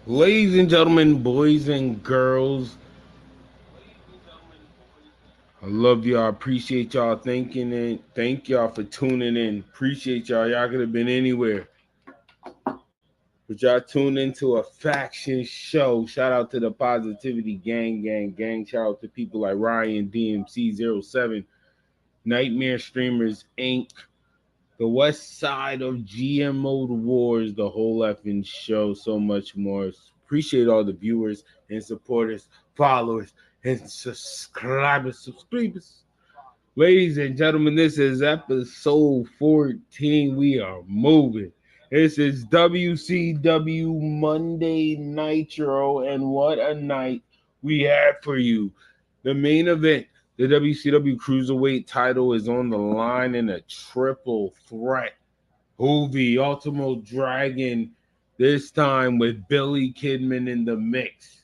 Ladies and gentlemen, boys and girls, I love y'all. Appreciate y'all thinking it. Thank y'all for tuning in. Appreciate y'all. Y'all could have been anywhere, but y'all tuned into a faction show. Shout out to the Positivity Gang. Shout out to people like Ryan, DMC07, Nightmare Streamers Inc., the West Side of GMO Wars, the whole effing show, so much more. Appreciate all the viewers and supporters, followers, and subscribers. Ladies and gentlemen, this is episode 14. We are moving. This is WCW Monday Nitro, and what a night we have for you. The main event, the WCW Cruiserweight title, is on the line in a triple threat. Hoovy, Ultimo Dragon, this time with Billy Kidman in the mix.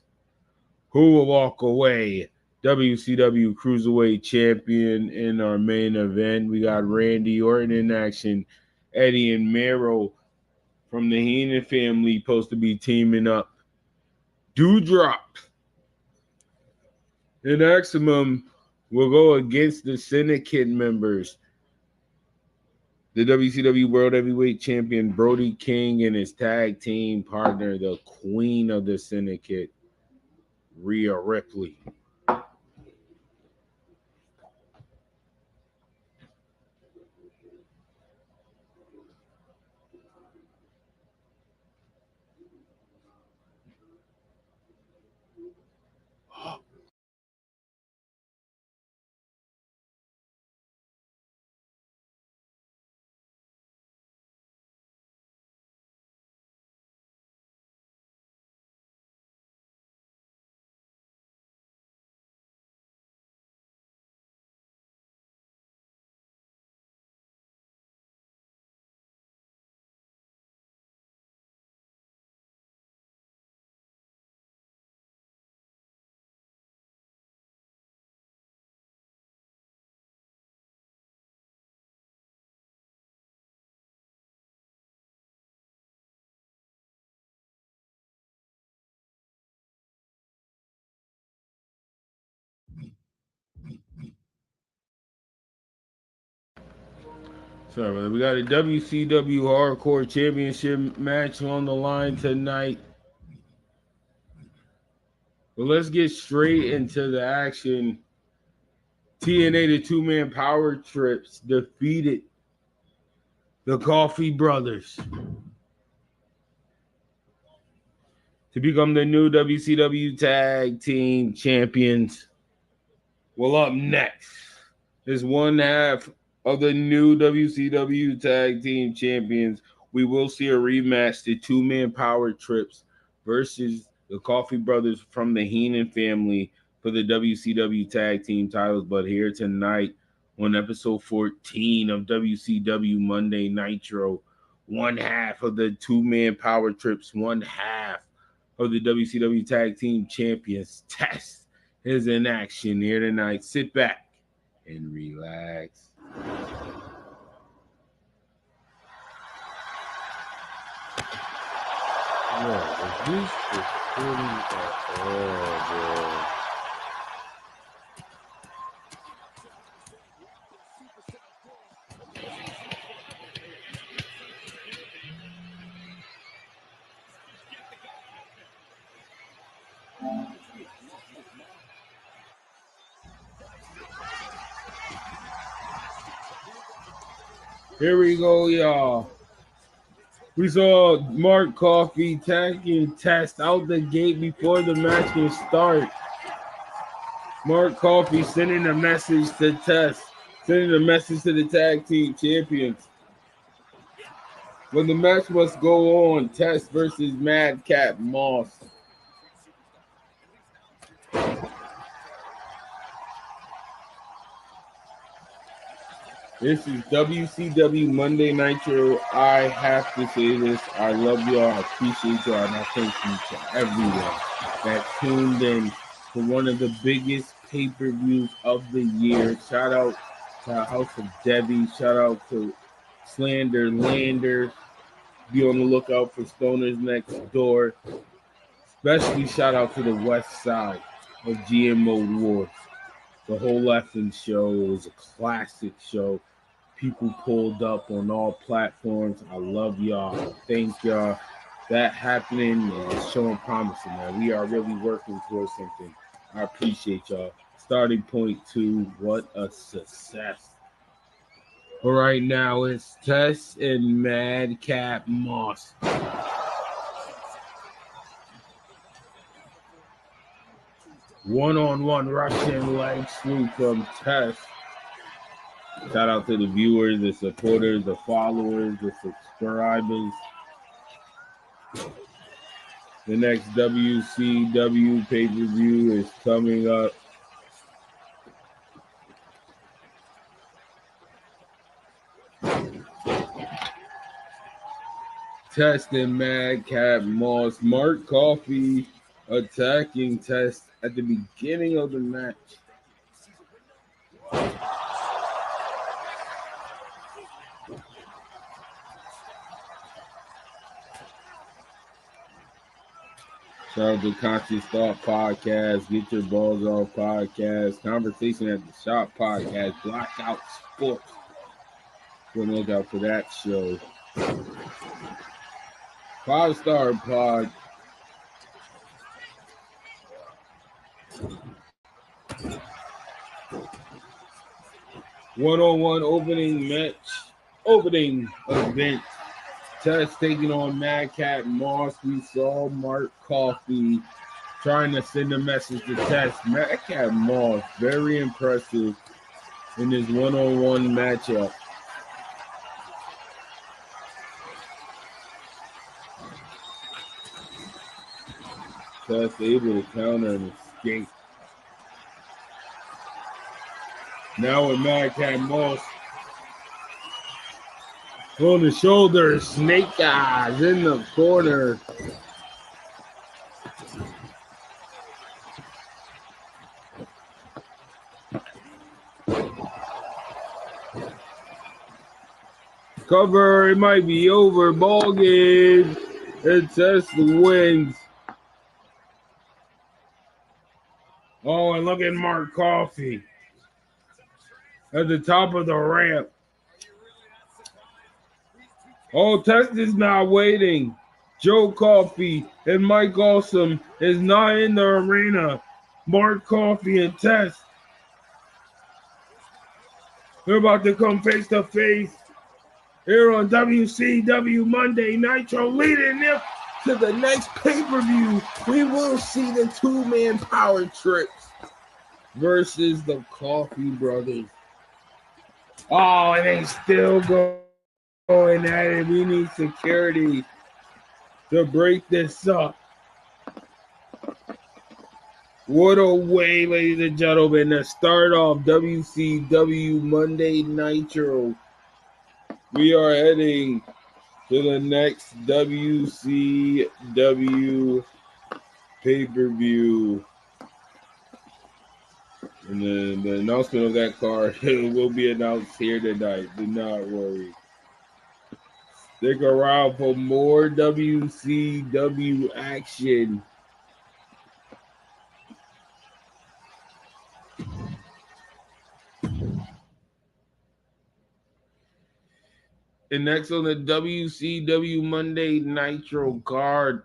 Who will walk away WCW Cruiserweight Champion in our main event? We got Randy Orton in action. Eddie and Mero from the Heenan family supposed to be teaming up. Dewdrop and Maximum will go against the Syndicate members. The WCW World Heavyweight Champion Brody King and his tag team partner, the Queen of the Syndicate, Rhea Ripley. So we got a WCW Hardcore Championship match on the line tonight. But let's get straight into the action. TNA, the two-man power trips, defeated the Coffee Brothers to become the new WCW Tag Team Champions. Well, up next is one half of the new WCW Tag Team Champions. We will see a rematch, the two-man power trips versus the Coffee Brothers from the Heenan family for the WCW Tag Team titles. But here tonight on episode 14 of WCW Monday Nitro, one half of the two-man power trips, one half of the WCW Tag Team Champions test is in action here tonight. Sit back and relax. Is this recording at all, bro? Here we go, y'all. We saw Mark Coffey tagging Test out the gate before the match can start. Mark Coffey sending a message to Test, sending a message to the tag team champions. When the match must go on, Test versus Madcap Moss. This is WCW Monday Nitro. I have to say this. I love y'all. I appreciate y'all. And I thank you to everyone that tuned in to one of the biggest pay-per-views of the year. Shout out to House of Debbie. Shout out to Slander Lander. Be on the lookout for Stoners Next Door. Especially shout out to the west side of GM Wars. The whole effing show was a classic show. People pulled up on all platforms. I love y'all. Thank y'all. That happening is showing promising, man. We are really working towards something. I appreciate y'all. Starting point 2, what a success. But right now, it's Tess and Madcap Moss. One-on-one Russian leg sweep from Tess. Shout out to the viewers, the supporters, the followers, the subscribers. The next WCW pay-per-view is coming up. Test and Madcap Moss. Mark Coffey attacking Test at the beginning of the match. Shout out to Conscious Thought Podcast, Get Your Balls Off Podcast, Conversation at the Shop Podcast, Blackout Sports. Go look out for that show. 5-Star Pod. One-on-one opening event. Test taking on Madcap Moss. We saw Mark Coffey trying to send a message to Test. Madcap Moss, very impressive in this one-on-one matchup. Test able to counter and escape. Now with Madcap Moss on the shoulder, Snake Eyes in the corner. Cover, it might be over. Ball game. And Test wins. Oh, and look at Mark Coffey at the top of the ramp. Oh, Test is not waiting. Joe Coffey and Mike Awesome is not in the arena. Mark Coffey and Test. They're about to come face to face here on WCW Monday Nitro, leading them to the next pay-per-view. We will see the two-man power trips versus the Coffey brothers. Oh, and they still going at it. We need security to break this up. What a way, ladies and gentlemen, to start off WCW Monday Nitro. We are heading to the next WCW pay-per-view. And the announcement of that card will be announced here tonight. Do not worry. Stick around for more WCW action. And next on the WCW Monday Nitro card,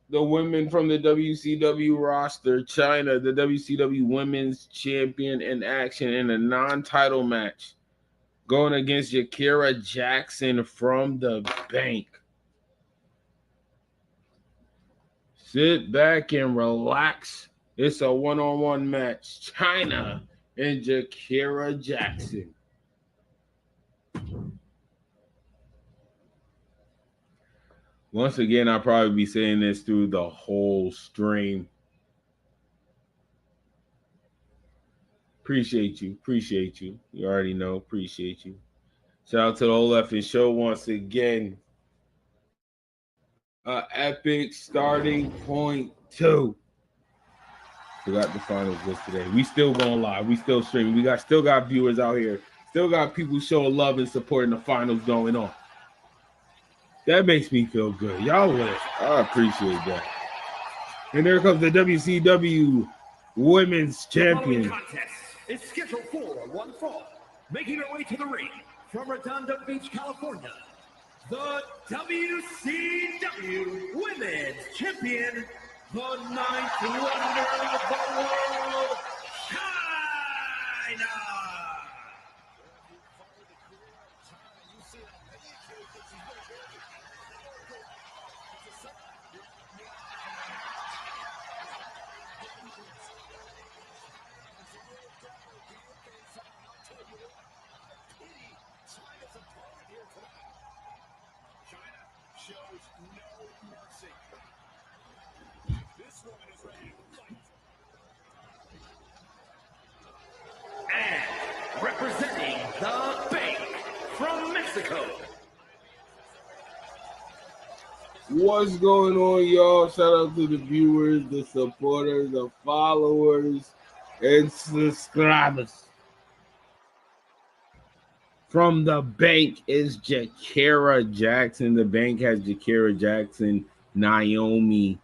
the women from the WCW roster, China, the WCW Women's Champion in action in a non-title match, going against Yakira Jackson from the bank. Sit back and relax. It's a one-on-one match. China and Yakira Jackson. Once again, I'll probably be saying this through the whole stream. Appreciate you. You already know. Appreciate you. Shout out to the whole effing show once again. Epic starting point 2. Forgot the finals yesterday. We still going live. We still streaming. We still got viewers out here. Still got people showing love and supporting the finals going on. That makes me feel good. Y'all with it. I appreciate that. And there comes the WCW Women's Champion. The contest is scheduled for one fall. Making her way to the ring from Redondo Beach, California, the WCW Women's Champion, the ninth wonder of the world, China. Shows no mercy. This woman is ready to fight. And representing the Bank from Mexico. What's going on, y'all? Shout out to the viewers, the supporters, the followers, and subscribers. From the Bank is Jakara Jackson. The Bank has Jakara Jackson, Naomi,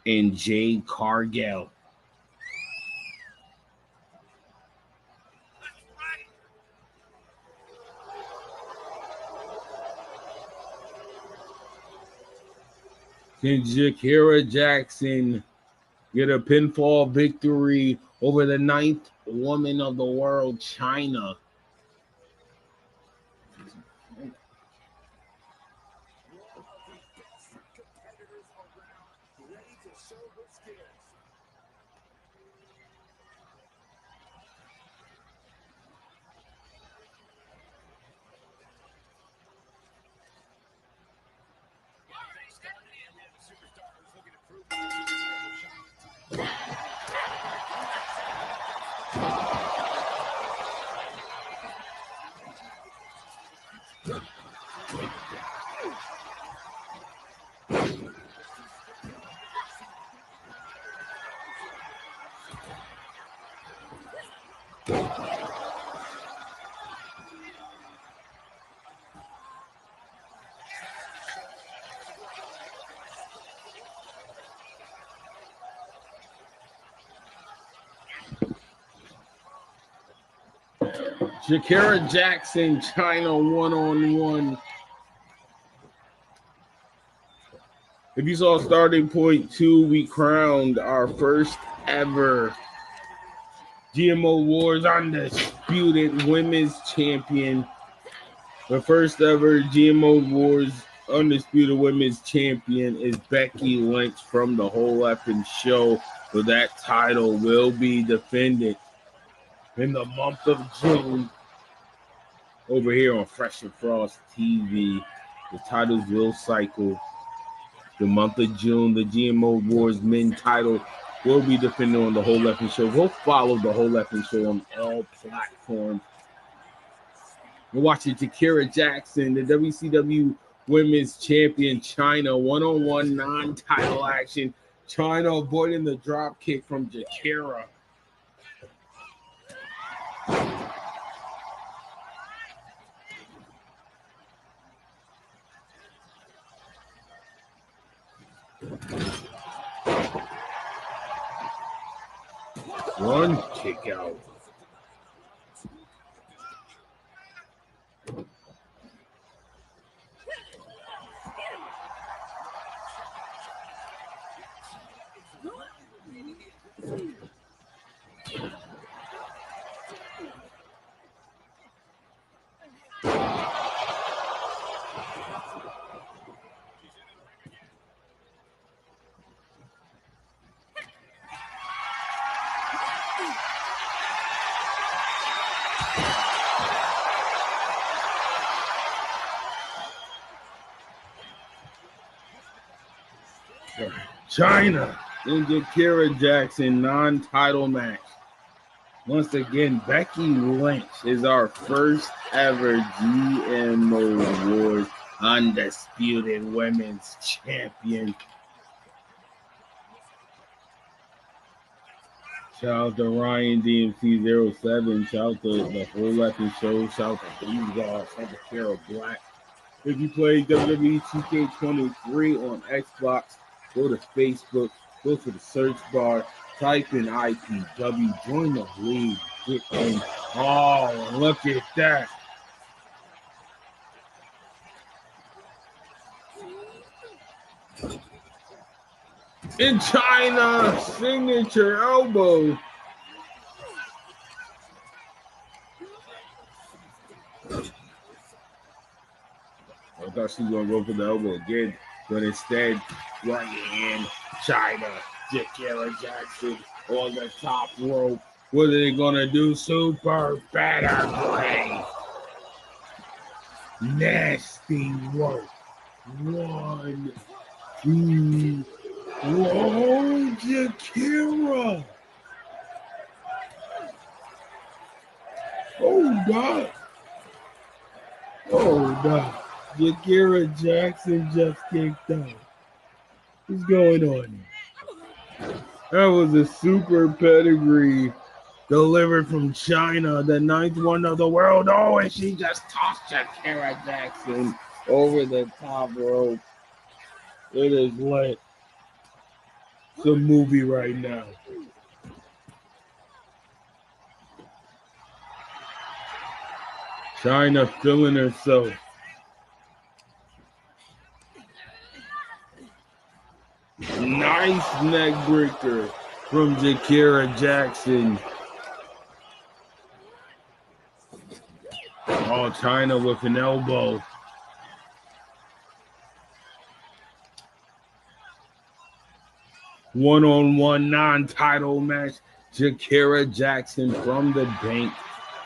and Jade Cargill. Can Jakara Jackson get a pinfall victory over the ninth woman of the world, China? Jakara Jackson, China, one-on-one. If you saw Starting Point 2, we crowned our first ever GMO Wars Undisputed Women's Champion. The first ever GMO Wars Undisputed Women's Champion is Becky Lynch from the Whole Effing Show. So that title will be defended in the month of June over here on Fresh and Frost TV. The titles will cycle. The month of June, the GMO Wars Men title will be defended on the Whole Effing Show. We'll follow the Whole Effing Show on all platforms. We're watching Jakara Jackson, the WCW Women's Champion, China, one-on-one non-title action. China avoiding the drop kick from Jakara. One kick out. China and Jakara Jackson non-title match. Once again, Becky Lynch is our first ever GMO Wars Undisputed Women's Champion. Shout out to Ryan DMC07. Shout out to the Whole Effing Show. Shout out to these guys. Shout out to Carol Black. If you play WWE 2K23 on Xbox, go to Facebook, Go to the search bar, type in IPW, join the league, get in. Oh, look at that. In China, signature elbow. I thought she was going to go for the elbow again, but instead, right hand, China, Jakara Jackson on the top rope. What are they going to do? Super better play. Nasty work. 1, 2, whoa, Jakara. Oh, God. Oh, God. Jakara Jackson just kicked out. What's going on? That was a super pedigree delivered from China, the 9th one of the world. Oh, and she just tossed Jakara Jackson over the top rope. It is lit. It's a movie right now. China feeling herself. Nice neck breaker from Jakara Jackson. Oh, China with an elbow. One-on-one non-title match. Jakara Jackson from the bank.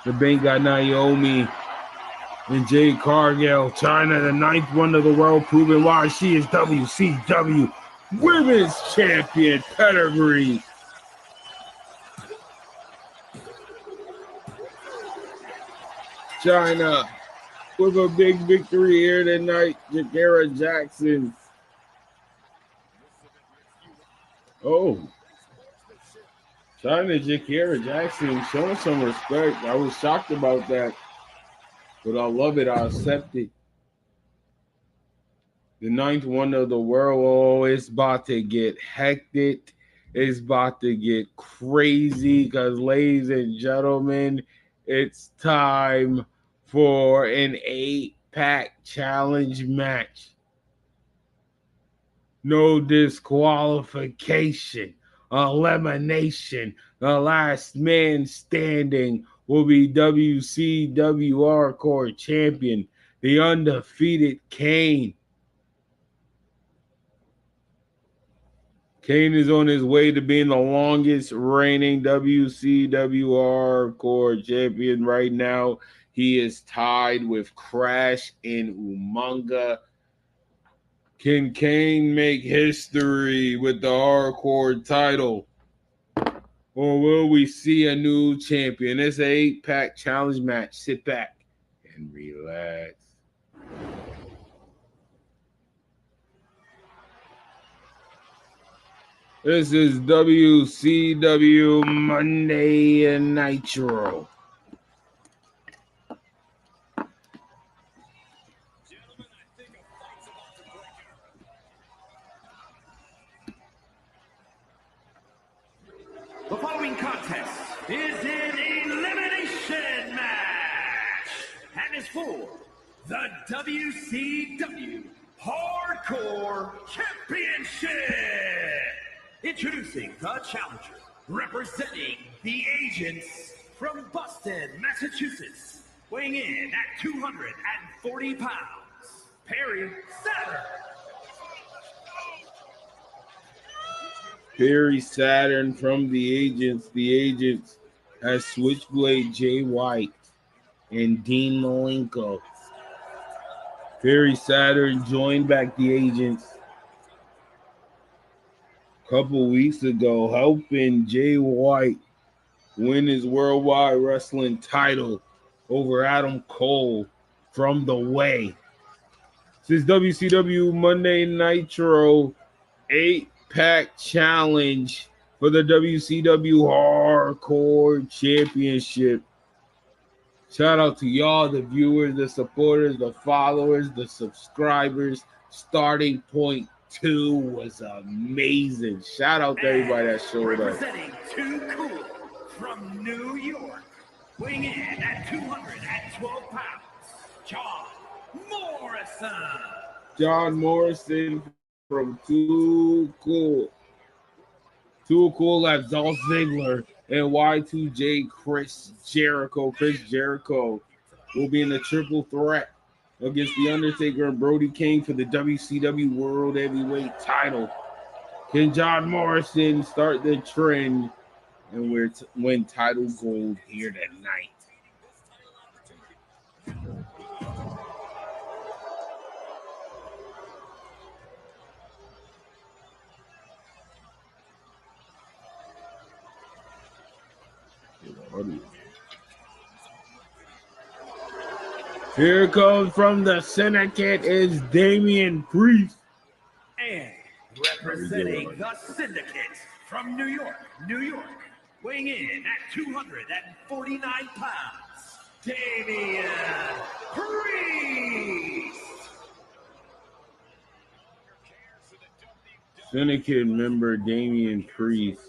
The bank got Naomi and Jade Cargill. China, the 9th one of the world, proving why she is WCW Women's Champion pedigree. China with a big victory here tonight. Jakara Jackson. Oh, China Jakara Jackson showing some respect. I was shocked about that, but I love it. I accept it. The 9th one of the world. Oh, it's about to get hectic. It's about to get crazy because, ladies and gentlemen, it's time for an 8-pack challenge match. No disqualification, elimination. The last man standing will be WCW Hardcore Champion, the undefeated Kane. Kane is on his way to being the longest reigning WCW Hardcore Champion right now. He is tied with Crash and Umaga. Can Kane make history with the Hardcore title? Or will we see a new champion? It's an 8-pack challenge match. Sit back and relax. This is WCW Monday Nitro. The following contest is an elimination match and is for the WCW Hardcore Championship. Introducing the challenger, representing the Agents from Boston, Massachusetts, weighing in at 240 pounds, Perry Saturn. Perry Saturn from the Agents. The Agents has Switchblade Jay White and Dean Malenko. Perry Saturn joined back the Agents a couple weeks ago, helping Jay White win his Worldwide Wrestling title over Adam Cole from the Way. This is WCW Monday Nitro 8-pack challenge for the WCW Hardcore Championship. Shout out to y'all, the viewers, the supporters, the followers, the subscribers. Starting point 2 was amazing. Shout out to everybody that showed up. Representing Too Cool from New York, weighing in at 212 pounds, John Morrison. John Morrison from Too Cool. Too Cool at Dolph Ziggler and Y2J Chris Jericho. Chris Jericho will be in a triple threat against The Undertaker and Brody King for the WCW World Heavyweight title. Can John Morrison start the trend and win title gold here tonight? Here comes from the Syndicate is Damian Priest. And representing the Syndicate from New York, weighing in at 249 pounds, Damian Priest. Syndicate member Damian Priest.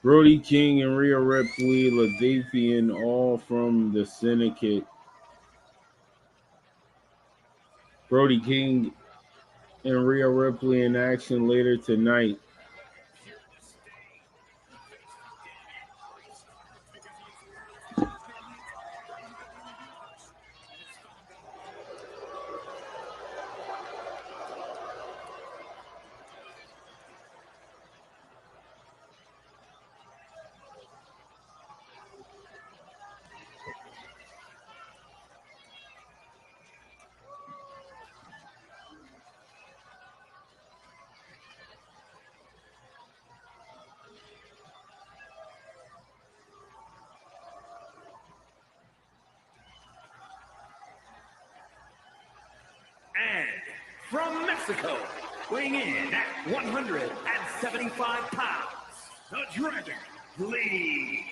Brody King and Rhea Ripley, Lathafian, all from the Syndicate. Brody King and Rhea Ripley in action later tonight. And from Mexico, weighing in at 175 pounds, the Dragon Lee.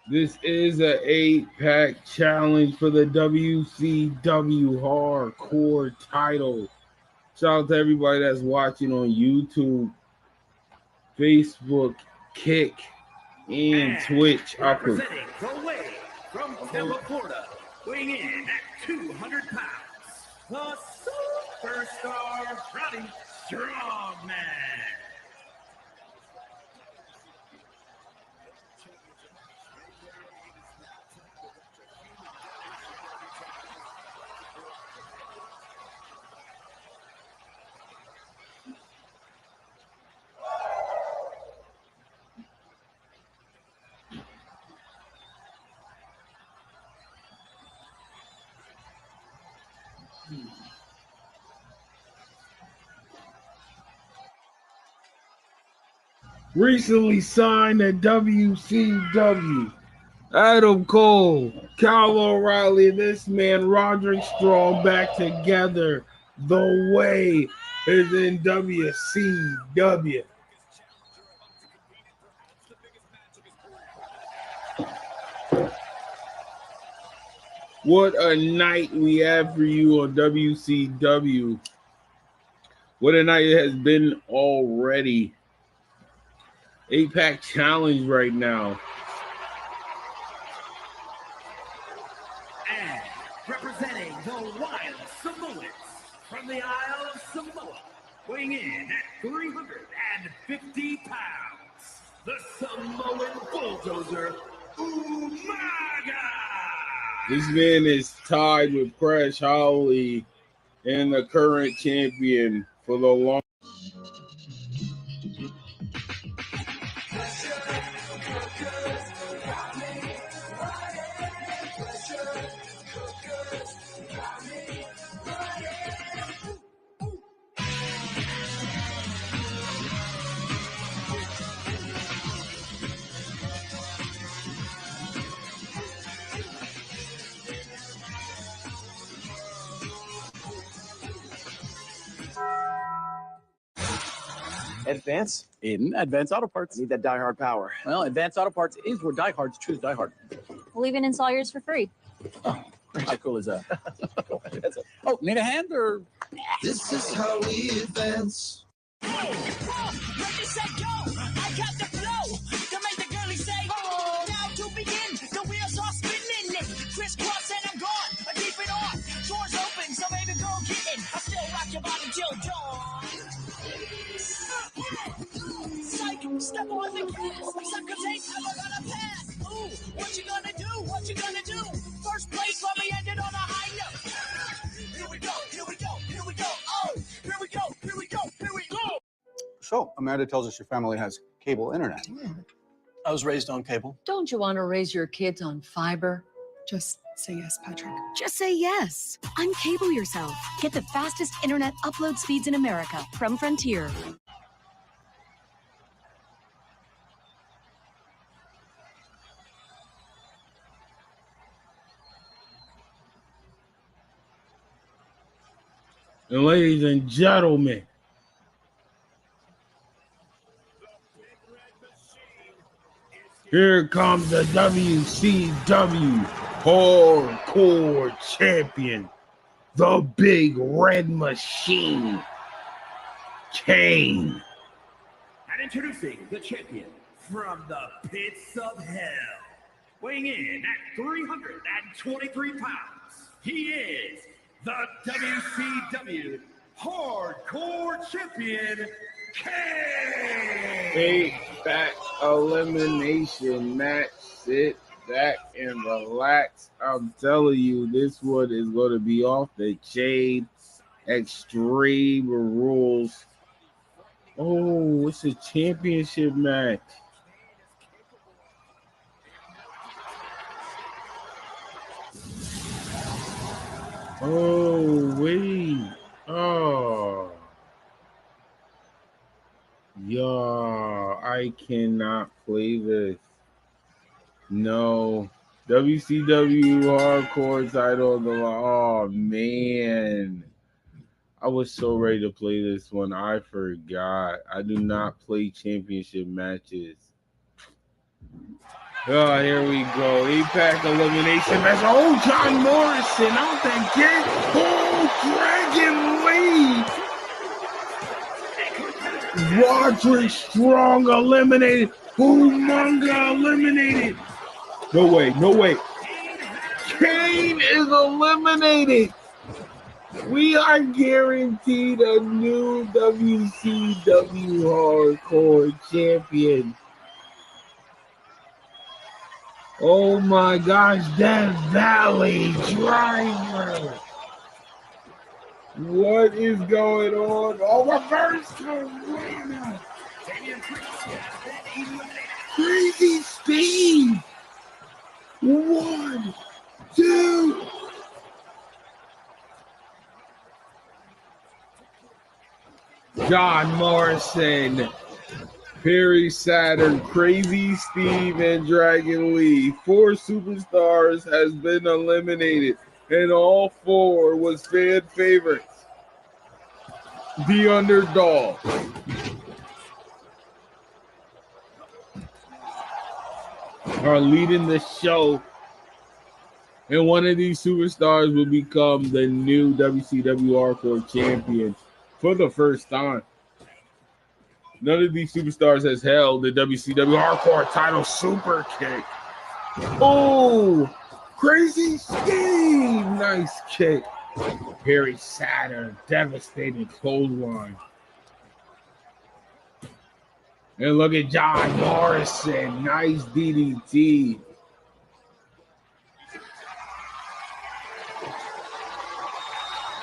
This is an 8-pack challenge for the WCW Hardcore title. Shout out to everybody that's watching on YouTube, Facebook, Kick, and Twitch. Representing the way from Tampa, Florida, weighing in at 200 pounds, the superstar Roddy Strongman. Recently signed to WCW. Adam Cole, Kyle O'Reilly, and this man Roderick Strong back together. The Way is in WCW. What a night we have for you on WCW. What a night it has been already. 8-pack challenge right now. And representing the Wild Samoans from the Isle of Samoa, weighing in at 350 pounds, the Samoan Bulldozer, Umaga. This man is tied with Crash Holly and the current champion for the long. Advance? In Advanced Auto Parts. I need that die-hard power. Well, Advanced Auto Parts is where diehards choose diehard. We'll even install yours for free. Oh, how cool is that? That's it. Oh, need a hand or? This is how we advance. Ready, set, go. I got the flow to make the girlie say, oh. Now to begin, the wheels are spinning. Crisscross and I'm gone. I keep it on. Doors open, so baby go get it. I still rock your body till dawn. Psych, step on the gas. Sucker tape, never gonna pass. Ooh, what you gonna do? What you gonna do? First place, let me end it on a high note. Here we go, here we go, here we go. Oh, here we go, here we go, here we go. So, Amanda tells us your family has cable internet. I was raised on cable. Don't you want to raise your kids on fiber? Just say yes, Patrick. Just say yes. Uncable yourself. Get the fastest internet upload speeds in America from Frontier. And ladies and gentlemen, here comes the WCW Hardcore Champion, the Big Red Machine, Kane. And introducing the champion from the pits of hell, weighing in at 323 pounds, he is the WCW Hardcore Champion, Kane. Back elimination match. Sit back and relax. I'm telling you, this one is going to be off the chain. Extreme rules. Oh, it's a championship match. Oh, wait. Oh. Yo, I cannot play this. No. WCW Hardcore title. Oh, man. I was so ready to play this one. I forgot. I do not play championship matches. Oh, here we go. Impact elimination match. Oh, John Morrison out that gate. Oh, Dragon Lee. Roderick Strong eliminated. Umaga eliminated. No way, no way. Kane is eliminated. We are guaranteed a new WCW Hardcore Champion. Oh my gosh, Death Valley Driver. What is going on? Oh, reverse Corona. Crazy Steve. 1, 2. John Morrison, Perry Saturn, Crazy Steve, and Dragon Lee. 4 superstars has been eliminated, and all 4 was fan favorites. The Underdog. Are leading the show, and one of these superstars will become the new WCW Hardcore Champion for the first time. None of these superstars has held the WCW Hardcore title. Super kick. Oh, Crazy Steve. Nice kick. Perry Saturn, devastating clothesline. And look at John Morrison. Nice DDT.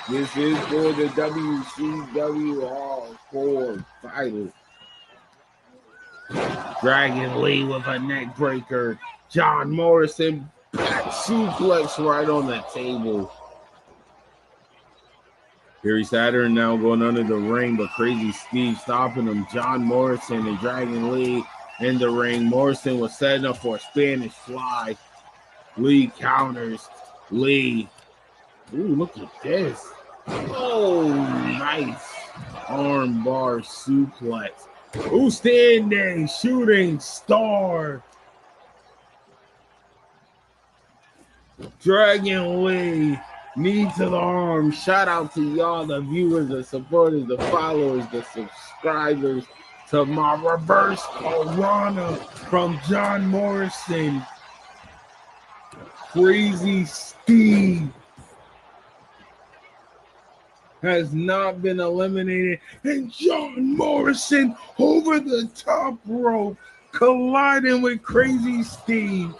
This is for the WCW Hardcore title. Dragon Lee with a neck breaker. John Morrison back suplex right on the table. Perry Saturn now going under the ring, but Crazy Steve stopping him. John Morrison and Dragon Lee in the ring. Morrison was setting up for a Spanish fly. Lee counters. Lee. Ooh, look at this. Oh, nice arm bar suplex. Outstanding shooting star. Dragon Lee, knee to the arm. Shout out to y'all, the viewers, the supporters, the followers, the subscribers. To my reverse Piranha from John Morrison. Crazy Steve has not been eliminated. And John Morrison over the top rope, colliding with Crazy Steve.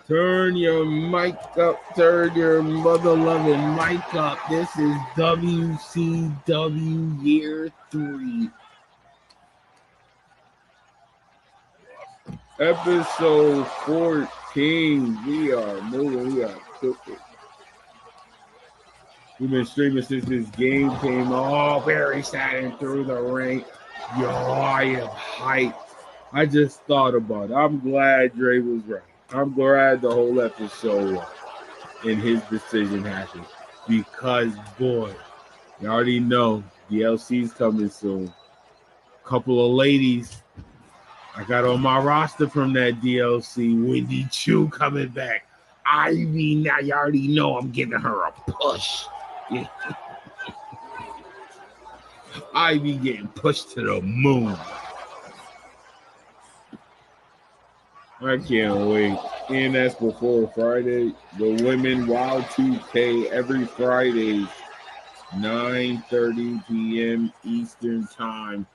Turn your mic up, turn your mother-loving mic up. This is WCW Year 3. Episode 14. We are moving, we are cooking. We've been streaming since this game came on. Barry Saturn through the ring. Yo, I am hyped. I just thought about it. I'm glad Dre was right. I'm glad the whole episode in his decision happened. Because, boy, you already know DLC's coming soon. Couple of ladies I got on my roster from that DLC. Wendy Chu coming back. Ivy, now you already know I'm giving her a push. Yeah. Ivy getting pushed to the moon. I can't wait. And that's before Friday. The Women Wild 2K every Friday, 9:30 p.m. Eastern Time.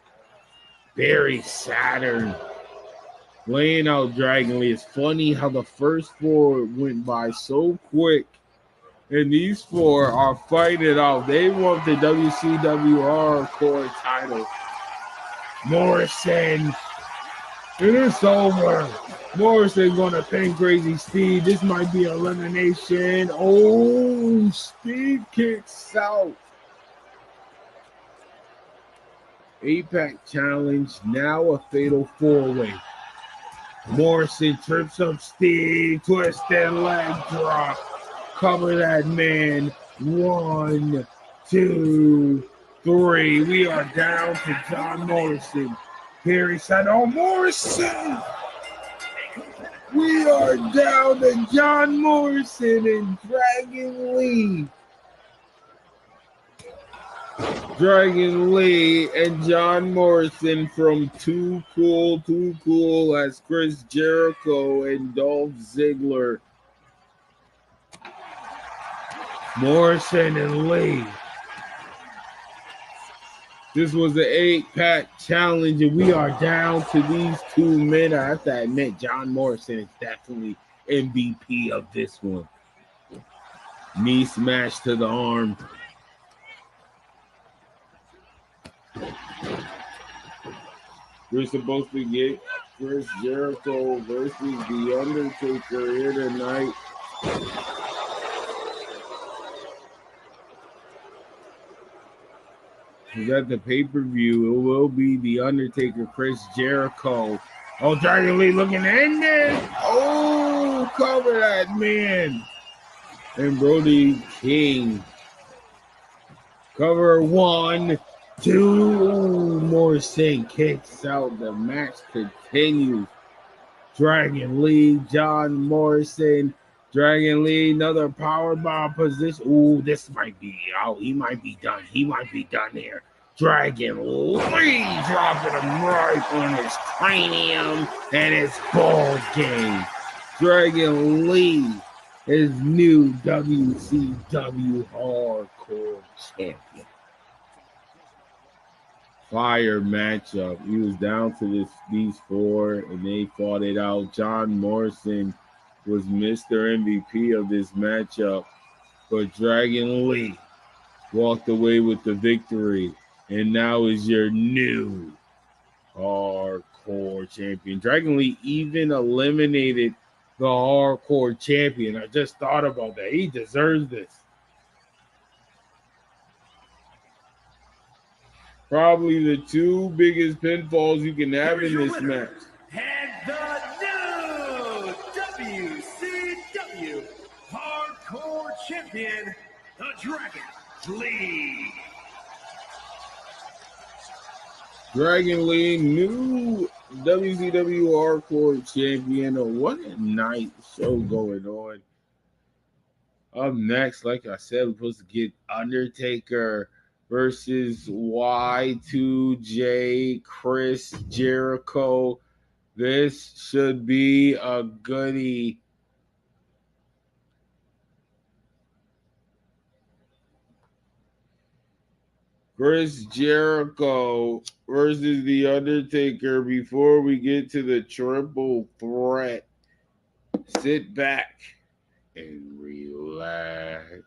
Barry Saturn laying out Dragon Lee. It's funny how the first four went by so quick. And these four are fighting it out. They want the WCW Hardcore title. Morrison. It is over. Morrison gonna pin Crazy Steve. This might be elimination. Oh, Steve kicks out. 8-pack challenge. Now a fatal 4-way. Morrison trips up Steve. Twisted leg drop. Cover that man. 1, 2, 3. We are down to John Morrison. Barry said, "Oh, Morrison!" We are down to John Morrison and Dragon Lee. Dragon Lee and John Morrison from Too Cool as Chris Jericho and Dolph Ziggler. Morrison and Lee. This was the 8-pack challenge, and we are down to these two men. I have to admit, John Morrison is definitely MVP of this one. Knee smash to the arm. We're supposed to get Chris Jericho versus The Undertaker here tonight. Is at the pay-per-view. It will be The Undertaker, Chris Jericho. Oh, Dragon Lee looking in there. Oh, cover that man. And Brody King. Cover 1, 2. Morrison kicks out. The match continues. Dragon Lee, John Morrison. Dragon Lee, another powerbomb position. Ooh, this might be out. He might be done. He might be done here. Dragon Lee dropping him right on his cranium and his ball game. Dragon Lee is new WCW Hardcore Champion. Fire matchup. He was down to these four, and they fought it out. John Morrison was Mr. MVP of this matchup, but Dragon Lee walked away with the victory, and now is your new Hardcore Champion. Dragon Lee even eliminated the Hardcore Champion. I just thought about that. He deserves this. Probably the two biggest pinfalls you can have in this match. And the new WCW Hardcore Champion, the Dragon, Lee. Dragon Lee, new WCW Hardcore Champion. Oh, what a night show going on. Up next, like I said, we're supposed to get Undertaker versus Y2J, Chris Jericho. This should be a goodie. Chris Jericho versus The Undertaker. Before we get to the triple threat, sit back and relax.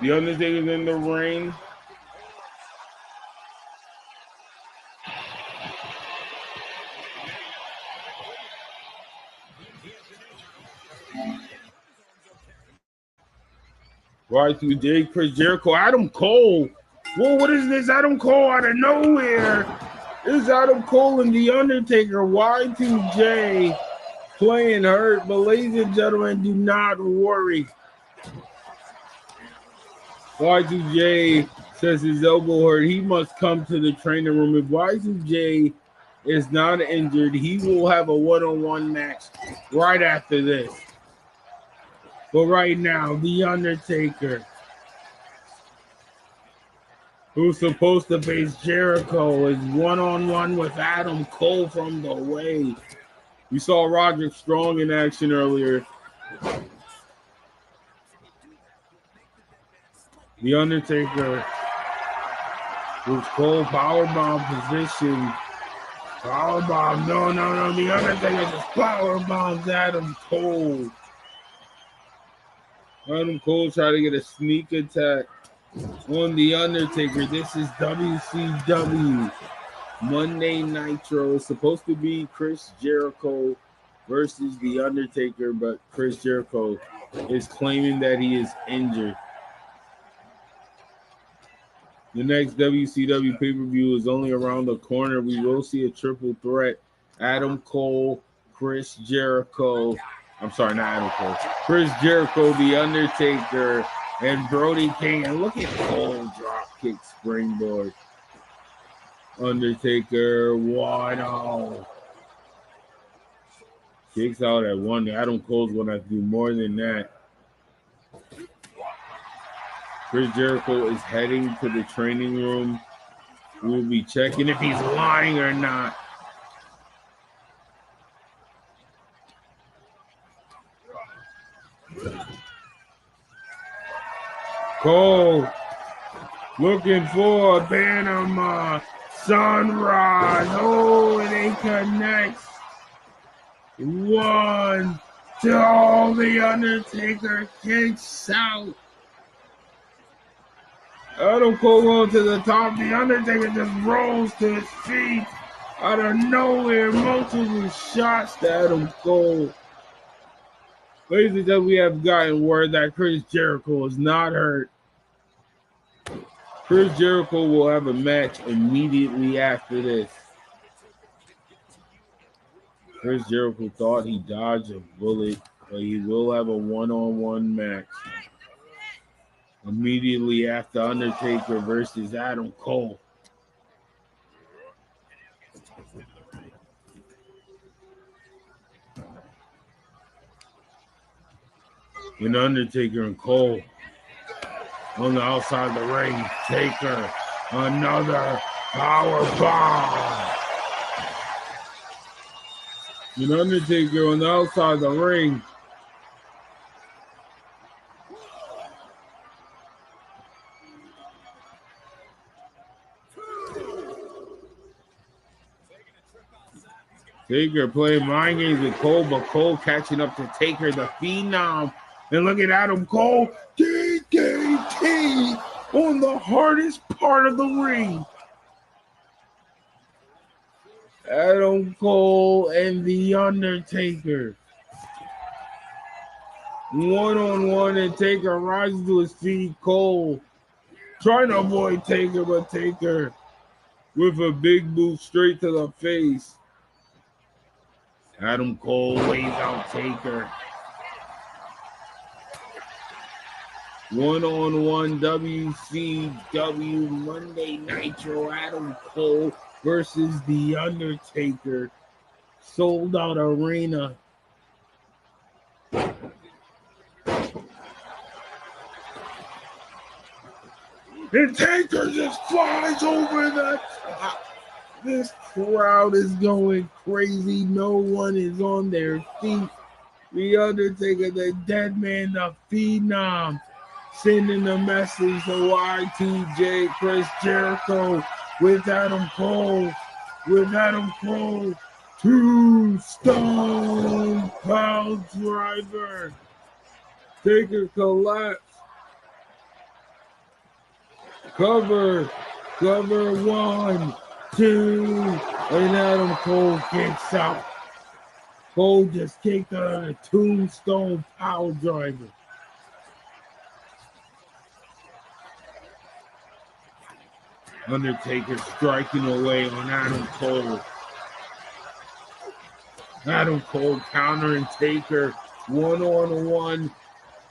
The Undertaker's in the ring. Y2J, Chris Jericho, Adam Cole. Whoa, what is this? Adam Cole out of nowhere. This is Adam Cole and The Undertaker. Y2J playing hurt, but ladies and gentlemen, do not worry. Y2J says his elbow hurt. He must come to the training room. If Y2J is not injured, he will have a one-on-one match right after this. But right now, The Undertaker, who's supposed to face Jericho, is one-on-one with Adam Cole from the way. We saw Roderick Strong in action earlier. The Undertaker with Cole powerbomb position. Powerbomb, no. The Undertaker just powerbombs Adam Cole. Adam Cole tried to get a sneak attack on The Undertaker. This is WCW Monday Nitro. It's supposed to be Chris Jericho versus The Undertaker, but Chris Jericho is claiming that he is injured. The next WCW pay-per-view is only around the corner. We will see a triple threat. Adam Cole, Chris Jericho. I'm sorry, not Adam Cole. Chris Jericho, The Undertaker, and Brody King. And look at Cole dropkick springboard. Undertaker 1-0. Kicks out at 1. Adam Cole's going to have to do more than that. Chris Jericho is heading to the training room. We'll be checking if he's lying or not. Cole looking for a Panama Sunrise. Oh, and it connects. 1, 2. The Undertaker kicks out. Adam Cole going to the top. The Undertaker just rolls to his feet out of nowhere. Multiple shots to Adam Cole. Ladies and gentlemen, we have gotten word that Chris Jericho is not hurt. Chris Jericho will have a match immediately after this. Chris Jericho thought he dodged a bullet, but he will have a one-on-one match immediately after Undertaker versus Adam Cole. And Undertaker and Cole on the outside of the ring. Taker, another power bomb. And Undertaker on the outside of the ring. Taker playing mind games with Cole, but Cole catching up to Taker, the Phenom. And look at Adam Cole, DDT on the hardest part of the ring. Adam Cole and The Undertaker. One-on-one, and Taker rises to his feet. Cole trying to avoid Taker, but Taker with a big boot straight to the face. Adam Cole weighs out Taker. One-on-one WCW Monday Nitro. Adam Cole versus The Undertaker. Sold out arena. And Taker just flies over the top. This crowd is going crazy. No one is on their feet. The Undertaker, the dead man, the phenom, sending a message to Y2J, Chris Jericho, with Adam Cole. Tombstone Pile Driver. Taker collapse. Cover 1, 2, and Adam Cole kicks out. Cole just kicked a Tombstone Pile Driver. Undertaker striking away on Adam Cole. Adam Cole countering Taker. One-on-one.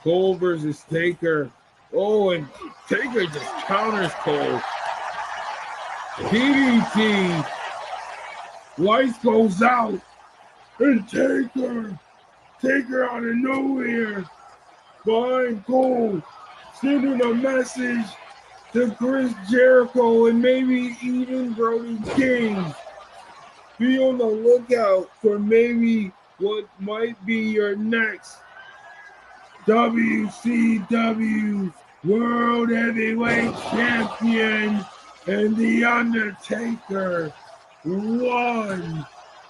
Cole versus Taker. Oh, and Taker just counters Cole. DDT. Lights goes out. And Taker out of nowhere. Behind Cole. Sending a message to Chris Jericho and maybe even Brody King. Be on the lookout for maybe what might be your next WCW World Heavyweight Champion and The Undertaker. 1,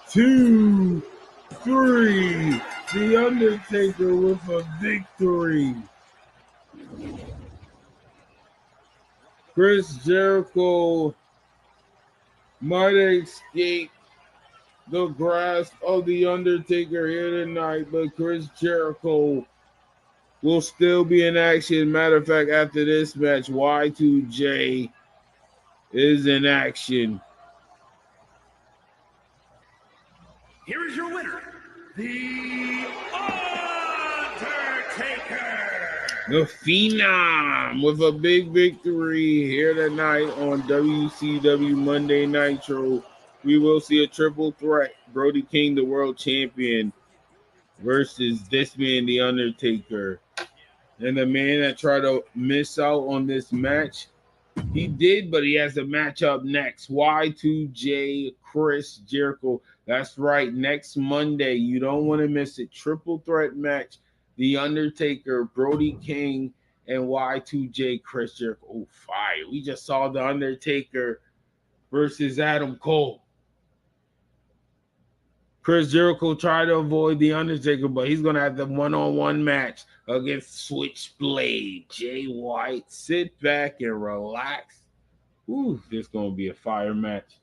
2, 3. The Undertaker with a victory. Chris Jericho might escape the grasp of The Undertaker here tonight, but Chris Jericho will still be in action. Matter of fact, after this match, Y2J is in action. Here is your winner, The Undertaker. The Phenom with a big victory here tonight on WCW Monday Nitro. We will see a triple threat. Brody King, the world champion, versus this man, The Undertaker. And the man that tried to miss out on this match, he did, but he has a match up next. Y2J, Chris Jericho. That's right, next Monday. You don't want to miss it. Triple threat match. The Undertaker, Brody King, and Y2J, Chris Jericho. Oh, fire. We just saw The Undertaker versus Adam Cole. Chris Jericho tried to avoid The Undertaker, but he's going to have the one-on-one match against Switchblade. Jay White, sit back and relax. Ooh, this is going to be a fire match.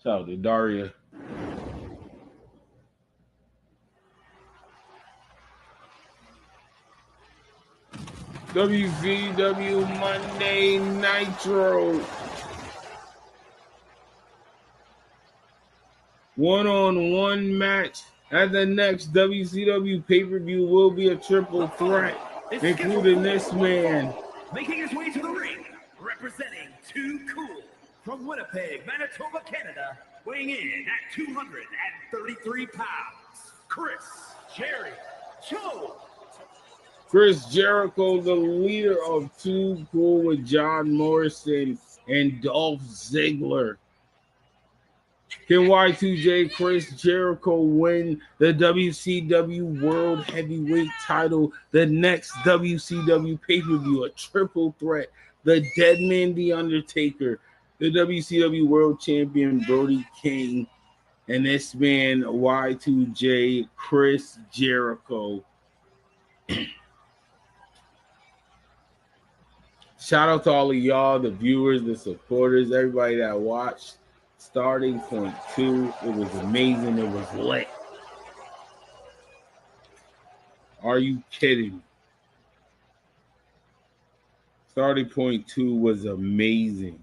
Shout out to Daria. WCW Monday Nitro. One-on-one match at the next WCW pay-per-view will be a triple threat, including this man. Making his way to the ring, representing Too Cool from Winnipeg, Manitoba, Canada, weighing in at 233 pounds, Chris Jericho. Chris Jericho, the leader of Too Cool with John Morrison and Dolph Ziggler. Can Y2J Chris Jericho win the WCW World Heavyweight title, the next WCW pay-per-view, a triple threat? The dead man, The Undertaker, the WCW World Champion, Brody King, and this man, Y2J Chris Jericho. Shout out to all of y'all, the viewers, the supporters, everybody that watched. Starting point 2, it was amazing. It was lit. Are you kidding? 30.2 was amazing.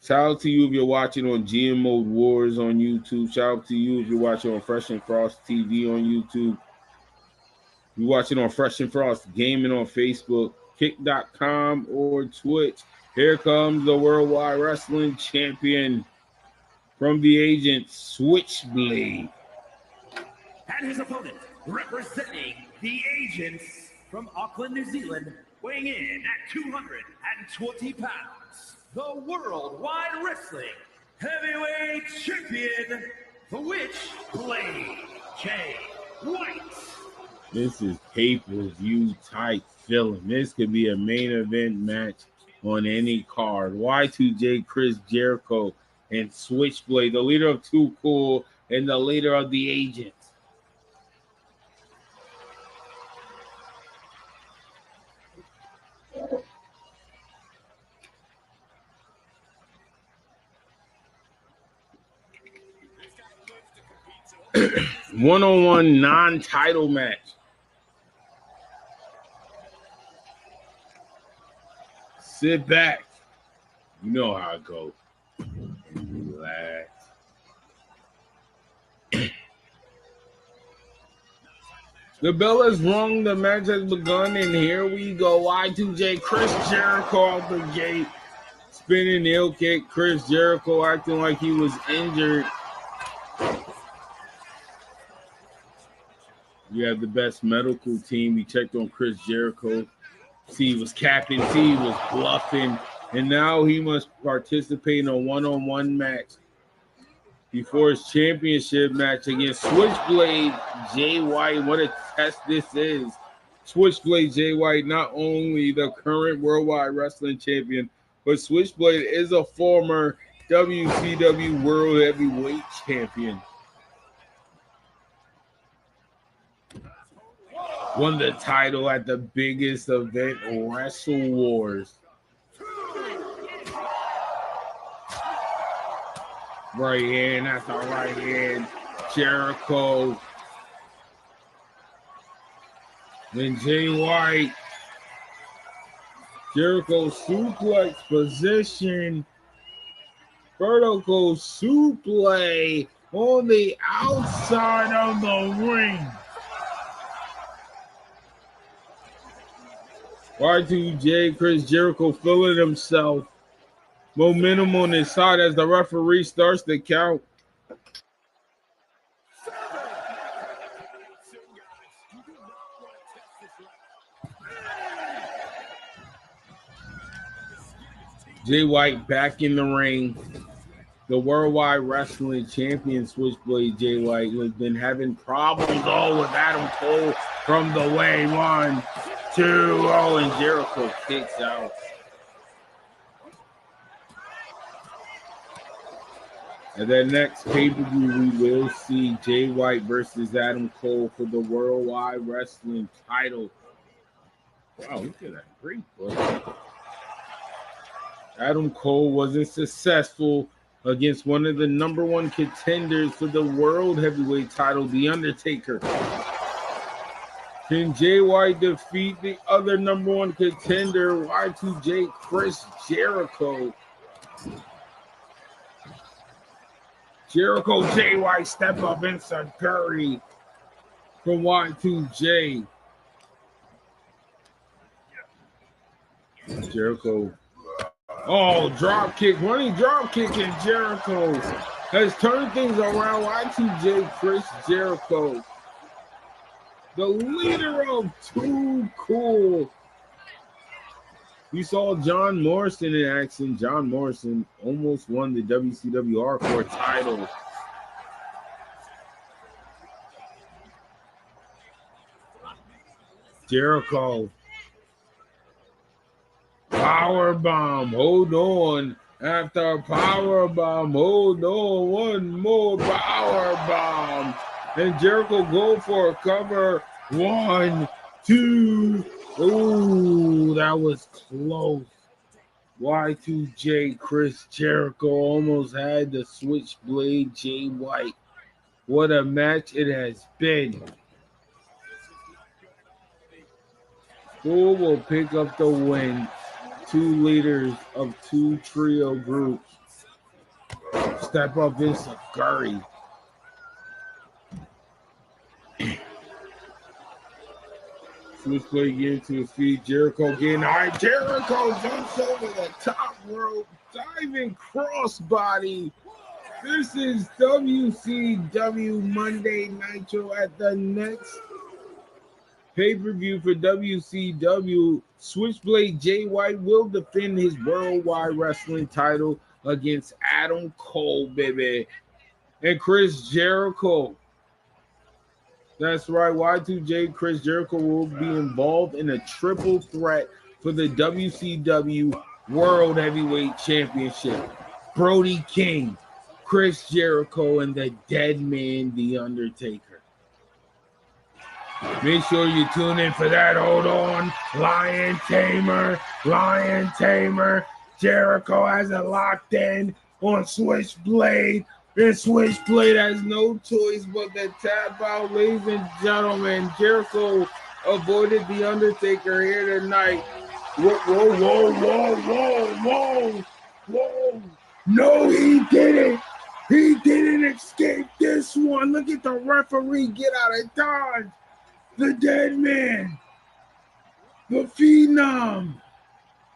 Shout out to you if you're watching on GM Mode Wars on YouTube. Shout out to you if you're watching on Fresh and Frost TV on YouTube. You're watching on Fresh and Frost Gaming on Facebook, Kick.com, or Twitch. Here comes the Worldwide Wrestling Champion from the agent Switchblade. And his opponent, representing the agents from Auckland, New Zealand, weighing in at 220 pounds, the Worldwide Wrestling Heavyweight Champion, the Witchblade Jay White. This is pay-per-view type feeling. This could be a main event match on any card. Y2J, Chris Jericho, and Switchblade, the leader of Too Cool and the leader of the Agents. One-on-one non-title match. Sit back. You know how it goes. And relax. The bell is rung. The match has begun, and here we go. Y2J, Chris Jericho out the gate. Spinning heel kick. Chris Jericho acting like he was injured. We have the best medical team. We checked on Chris Jericho. See, he was capping. See, he was bluffing. And now he must participate in a one-on-one match before his championship match against Switchblade Jay White. What a test this is. Switchblade Jay White, not only the current Worldwide Wrestling Champion, but Switchblade is a former WCW World Heavyweight Champion. Won the title at the biggest event, Wrestle Wars. Right hand, that's the right hand. Jericho. Then Jay White. Jericho suplex position. Vertical suplex on the outside of the ring. Y2J, Chris Jericho feeling himself. Momentum on his side as the referee starts the count. Jay White back in the ring. The Worldwide Wrestling Champion Switchblade Jay White has been having problems with Adam Cole from the way. 1, 2, and Jericho kicks out. And then next pay-per-view, we will see Jay White versus Adam Cole for the Worldwide Wrestling title. Wow, look at that. Great book. Adam Cole wasn't successful against one of the number one contenders for the World Heavyweight title, The Undertaker. Can Jay White defeat the other number one contender, Y2J, Chris Jericho? Jericho, Jay White, step up inside Curry from Y2J. Jericho. Oh, drop kick, running drop kick, and Jericho has turned things around. Y2J, Chris Jericho, the leader of Too Cool. We saw John Morrison in action. John Morrison almost won the WCW Hardcore title. Jericho. Power bomb. Hold on. After power bomb, hold on. One more power bomb. And Jericho go for a cover. 1, 2. Ooh, that was close. Y2J, Chris Jericho almost had the Switchblade Jay White. What a match it has been. Who will pick up the win? two leaders of two trio groups step up in Sakari. Switchblade getting to his feet. Jericho getting high. Jericho jumps over the top rope. Diving crossbody. This is WCW Monday Nitro. At the next pay-per-view for WCW, Switchblade Jay White will defend his Worldwide Wrestling title against Adam Cole, baby. And Chris Jericho. That's right, Y2J Chris Jericho will be involved in a triple threat for the WCW World Heavyweight Championship. Brody King, Chris Jericho, and the Dead Man, The Undertaker. Make sure you tune in for that. Hold on. Lion Tamer. Jericho has it locked in on Switchblade. And Switchblade has no choice but to tap out, ladies and gentlemen. Jericho avoided The Undertaker here tonight. Whoa. No, he didn't. He didn't escape this one. Look at the referee get out of dodge. The Dead Man, the Phenom,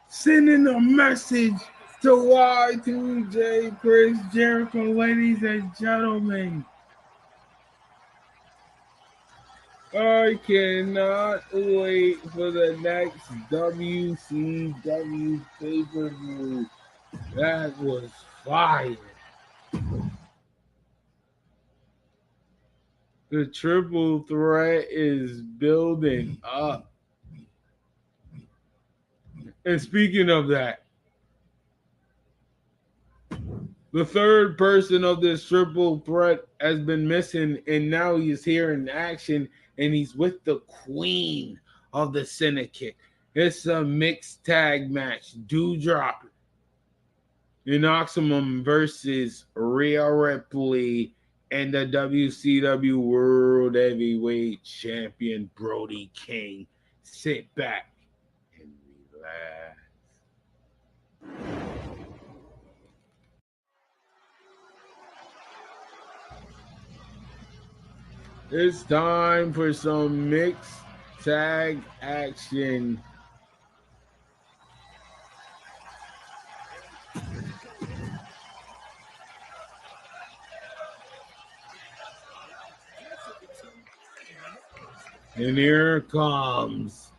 sending a message to Y2J Chris Jericho, ladies and gentlemen. I cannot wait for the next WCW pay-per-view. That was fire. The triple threat is building up. And speaking of that, the third person of this triple threat has been missing, and now he's here in action, and he's with the queen of the syndicate. It's a mixed tag match. Doudrop in Optimum versus Rhea Ripley and the WCW World Heavyweight Champion Brody King. Sit back and relax. It's time for some mixed tag action. And here comes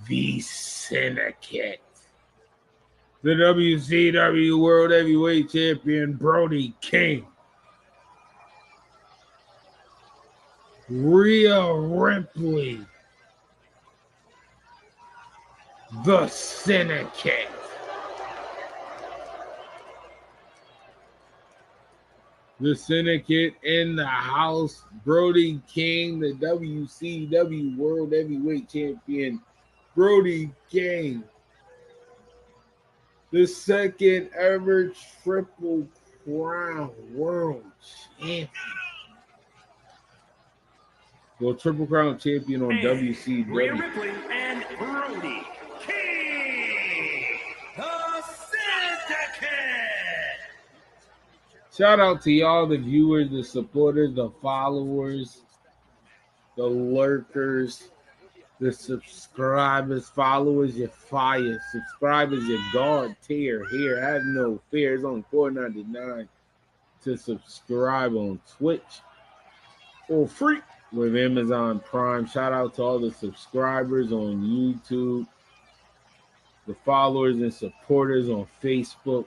the Syndicate. The WCW World Heavyweight Champion Brody King. Rhea Ripley. The Syndicate. The Syndicate in the house. Brody King, the WCW World Heavyweight Champion. Brody King, the second ever Triple Crown World Champion. Well, Triple Crown Champion on WCW. Rhea Ripley and Brody King, the Syndicate. Shout out to y'all, the viewers, the supporters, the followers, the lurkers, the subscribers. Followers, you're fire. Subscribers, you're God tier. Here, have no fear. It's only $4.99 to subscribe on Twitch for free with Amazon Prime. Shout out to all the subscribers on YouTube, the followers and supporters on Facebook.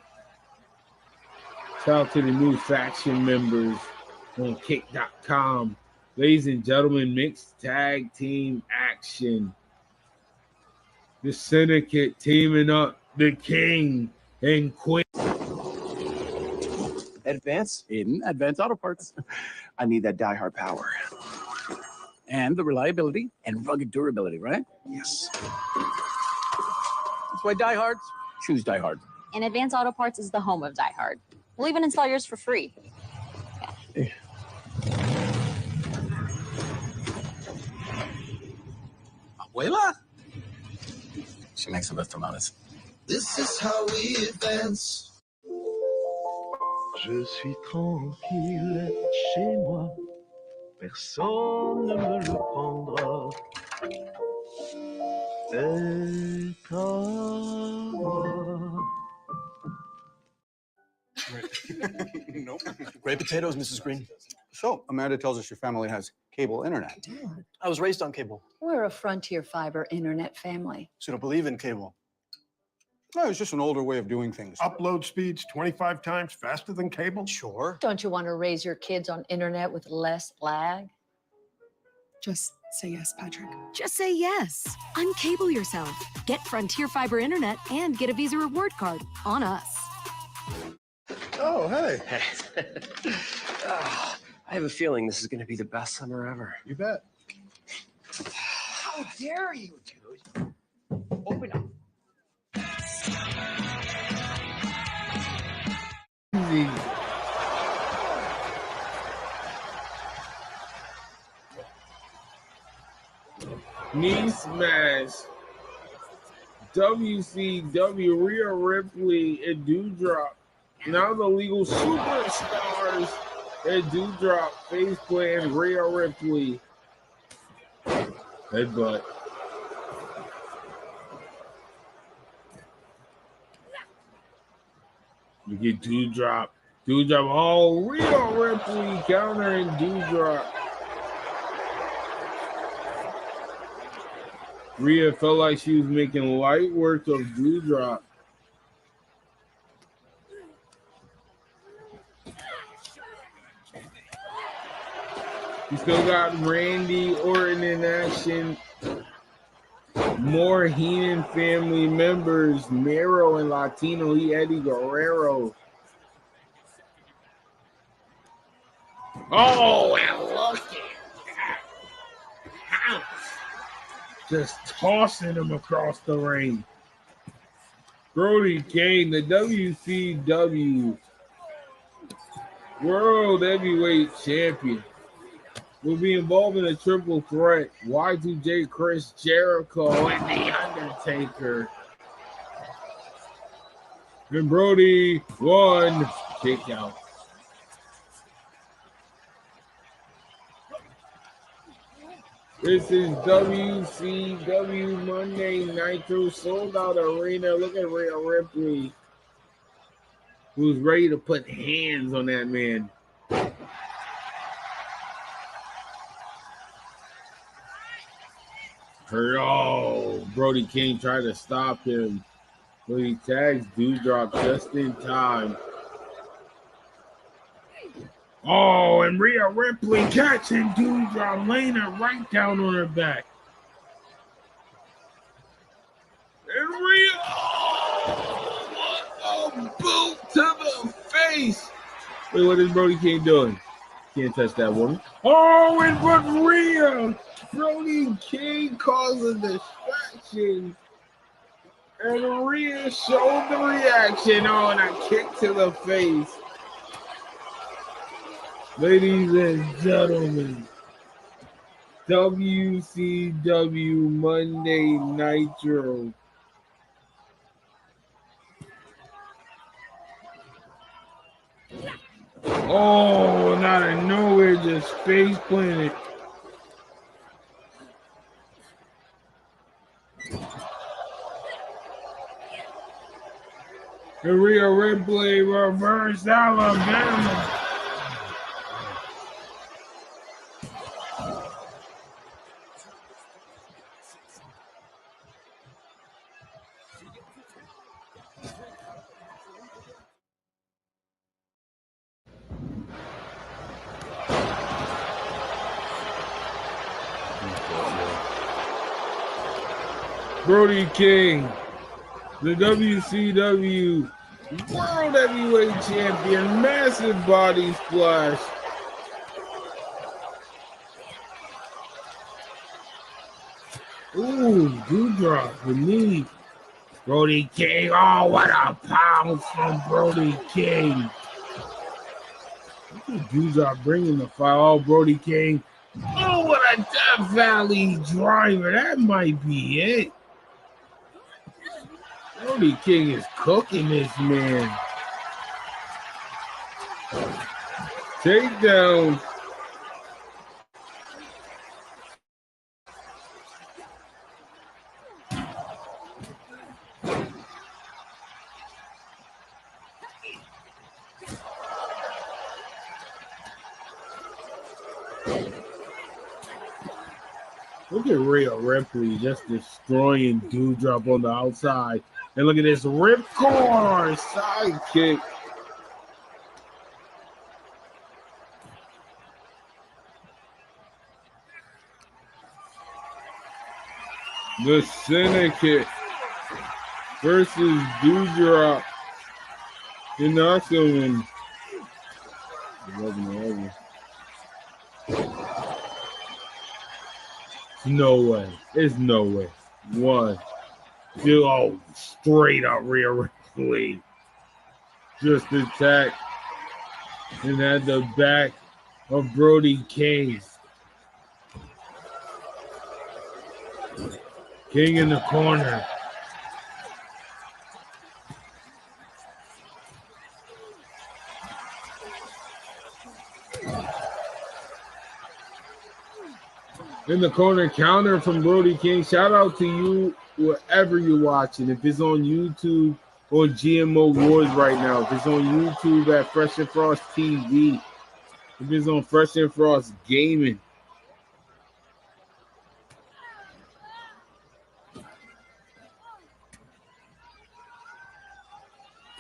Shout out to the new faction members on Kick.com. Ladies and gentlemen, mixed tag team action. The Syndicate teaming up the King and Queen. Advance? In Advance Auto Parts. I need that die-hard power. And the reliability and rugged durability, right? Yes. That's why diehards choose Die Hard. And Advance Auto Parts is the home of Die Hard. We'll even install yours for free. Yeah. Abuela? She makes the best tamales. This is how we advance. Je suis tranquille chez moi, personne ne me le prendra. C'est à moi. Nope. Great potatoes, Mrs. Green. So, Amanda tells us your family has cable internet. Dad, I was raised on cable. we're a Frontier Fiber internet family. So you don't believe in cable? No, it's just an older way of doing things. Upload speeds 25 times faster than cable? Sure. Don't you want to raise your kids on internet with less lag? Just say yes, Patrick. Just say yes. Uncable yourself. Get Frontier Fiber internet and get a Visa reward card on us. Oh, hey. I have a feeling this is going to be the best summer ever. You bet. How dare you, dude? Open up. Easy. Knee smash. WCW Rhea Ripley and Doudrop. Now the legal superstars at Doudrop face plant Rhea Ripley. Headbutt. You get Doudrop. Doudrop. Oh, Rhea Ripley countering Doudrop. Rhea felt like she was making light work of Doudrop. You still got Randy Orton in action. More Heenan family members, Mero and Latino, Eddie Guerrero. Oh, and look at that. Just tossing him across the ring. Brody King, the WCW World Heavyweight Champion, will be involved in a triple threat. Y2J, Chris Jericho, and The Undertaker. And Brody won. Kick out. This is WCW Monday Nitro sold out arena. Look at Rhea Ripley, who's ready to put hands on that man. Brody King tried to stop him, but he tags Doudrop just in time. Oh, and Rhea Ripley catching Doudrop, laying her right down on her back. And Rhea, what a boot to the face. Wait, what is Brody King doing? Can't touch that woman. Oh, and but Rhea, Brody King caused a distraction. And Rhea showed the reaction. Oh, and a kick to the face. Ladies and gentlemen, WCW Monday Nitro. Oh, and out of nowhere, just face planted. And Rhea Ripley reverse Alabama. Brody King, the WCW World Heavyweight Champion, massive body splash. Ooh, Doudrop, the knee. Brody King, oh, what a pound from Brody King. Look at Doudrop bringing the fire. Oh, Brody King. Oh, what a Death Valley driver. That might be it. Brody King is cooking this man. Takedown. Look at Rhea Ripley just destroying Dewdrop on the outside. And look at this ripcord side kick. The Syndicate versus Dewdrop. And knocks him in 11-11. No way. There's no way. 1, 2, oh, straight up Rhea Ripley. Just attacked and at the back of Brody King. King in the corner. In the corner, counter from Brody King. Shout out to you wherever you're watching. If it's on YouTube or GMO Wars right now. If it's on YouTube at FRESH&FRASStv. If it's on Fresh and Frost Gaming.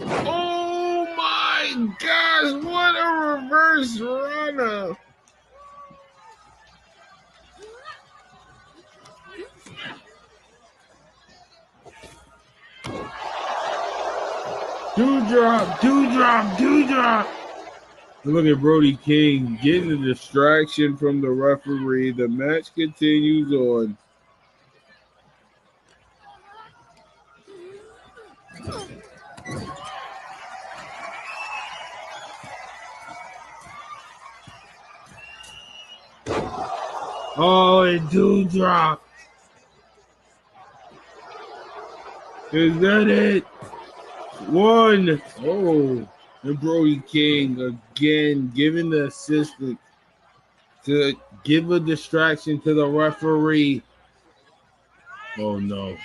Oh my gosh, what a reverse runner. Dewdrop, Dewdrop, Dewdrop. Look at Brody King getting a distraction from the referee. The match continues on. Oh, and Dewdrop. Is that it? 1. Oh, and Brody King again giving the assistant to give a distraction to the referee. Oh no.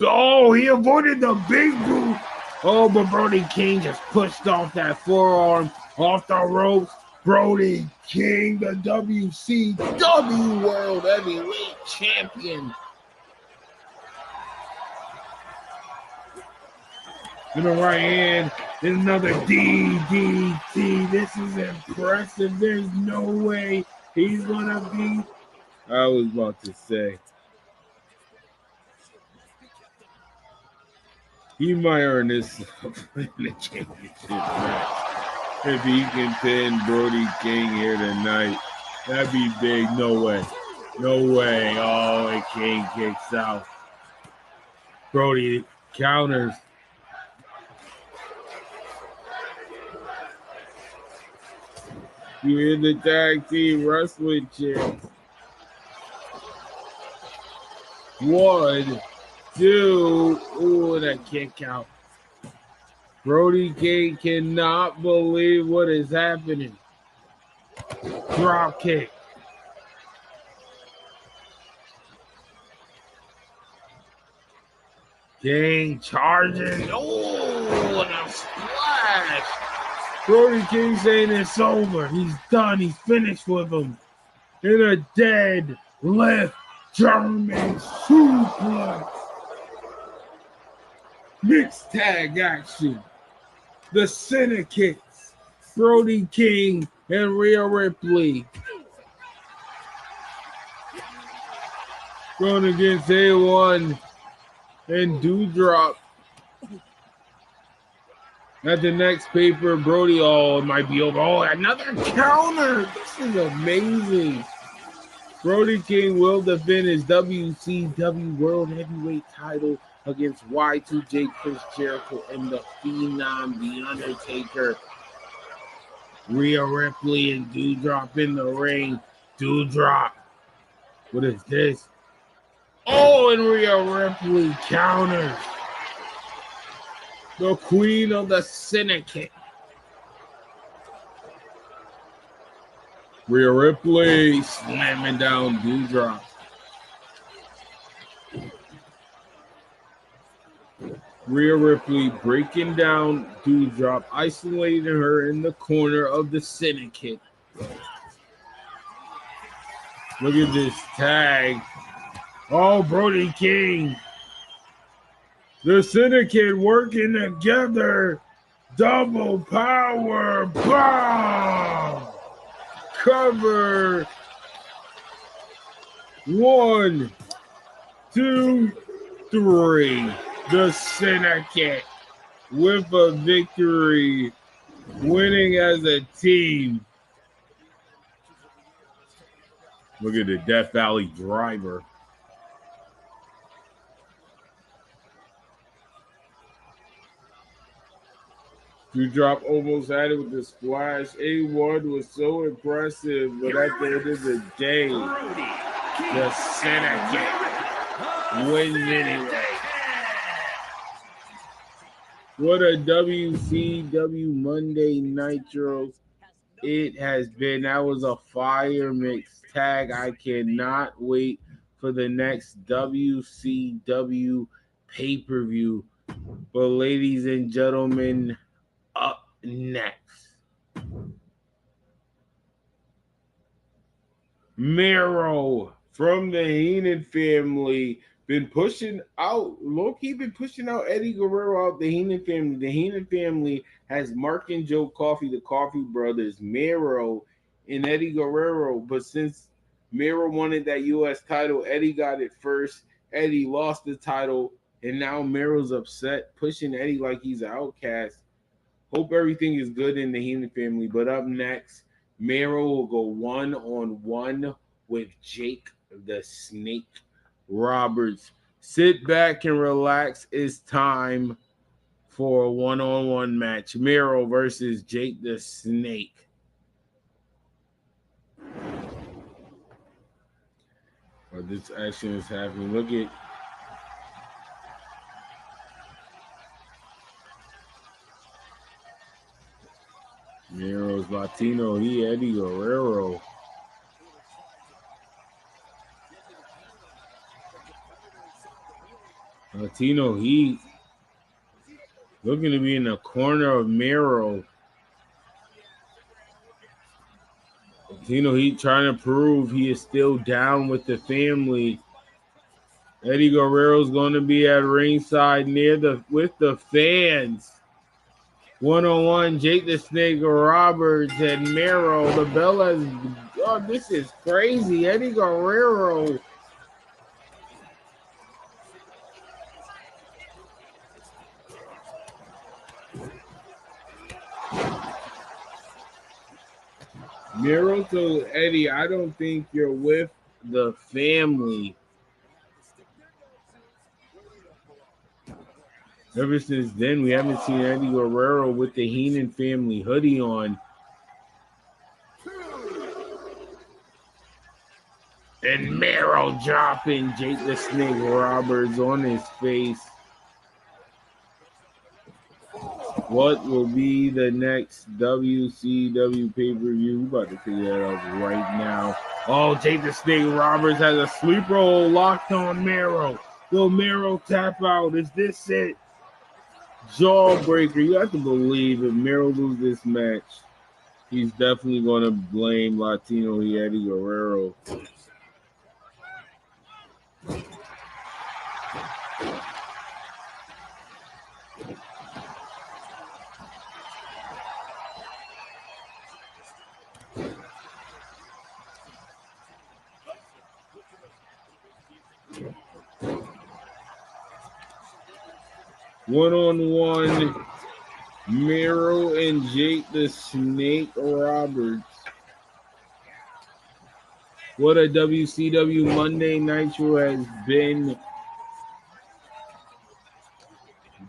Oh, he avoided the big boot. Oh, but Brody King just pushed off that forearm off the ropes. Brody King, the WCW World Heavyweight Champion. In the right hand, there's another DDT. This is impressive. There's no way he's gonna beat. I was about to say. He might earn this in the championship match. If he can pin Brody King here tonight, that'd be big. No way. No way. Oh, and King kicks out. Brody counters. You in the tag team wrestling chair. 1, 2. Ooh, that kick out. Brody King cannot believe what is happening. Drop kick. King charging. Oh, and a splash. Brody King saying it's over. He's done. He's finished with him. In a dead lift German suplex. Mixed tag action. The Syndicates, Brody King and Rhea Ripley. Going against A1 and Dewdrop. At the next paper, Brody, oh, it might be over. Oh, another counter. This is amazing. Brody King will defend his WCW World Heavyweight title against Y2J Chris Jericho and the Phenom, The Undertaker. Rhea Ripley and Dewdrop in the ring. Dewdrop. What is this? Oh, and Rhea Ripley counters. the queen of the syndicate. Rhea Ripley slamming down Doudrop. Rhea Ripley breaking down Doudrop, isolating her in the corner of the syndicate. Look at this tag. Oh, Brody King. The syndicate working together. Double power bomb. Cover. 1, 2, 3. The syndicate with a victory, winning as a team. Look at the Death Valley driver. Doudrop almost had it with the splash. A1 was so impressive, but at the end of the day, the syndicate wins anyway. What a WCW Monday Nitro it has been. That was a fire mix tag. I cannot wait for the next WCW pay-per-view. But ladies and gentlemen, up next, Miro from the Heenan family. Been pushing out, low-key been pushing out Eddie Guerrero out the Heenan family. The Heenan family has Mark and Joe Coffey, the Coffey brothers, Miro, and Eddie Guerrero. But since Miro wanted that U.S. title, Eddie got it first. Eddie lost the title, and now Miro's upset, pushing Eddie like he's an outcast. Hope everything is good in the Heenan family. But up next, Miro will go one-on-one with Jake the Snake Roberts. Sit back and relax. It's time for a one-on-one match. Miro versus Jake the Snake. This action is happening. Look at Miro's Latino. He Eddie Guerrero. Latino Heat looking to be in the corner of Miro. Latino Heat trying to prove he is still down with the family. Eddie Guerrero's going to be at ringside with the fans. One-on-one, Jake the Snake Roberts and Miro. The bell has. Oh, this is crazy. Eddie Guerrero. Miro told Eddie, I don't think you're with the family. Ever since then, we haven't seen Eddie Guerrero with the Heenan family hoodie on. And Miro dropping Jake the Snake Roberts on his face. What will be the next WCW pay-per-view? We're about to figure that out right now. Oh, Jake the Snake Roberts has a sleeper hold locked on Miro. Will Miro tap out? Is this it? Jawbreaker. You have to believe if Miro loses this match, he's definitely going to blame Latino Eddie Guerrero. One-on-one, Miro and Jake the Snake Roberts. What a WCW Monday Nitro has been.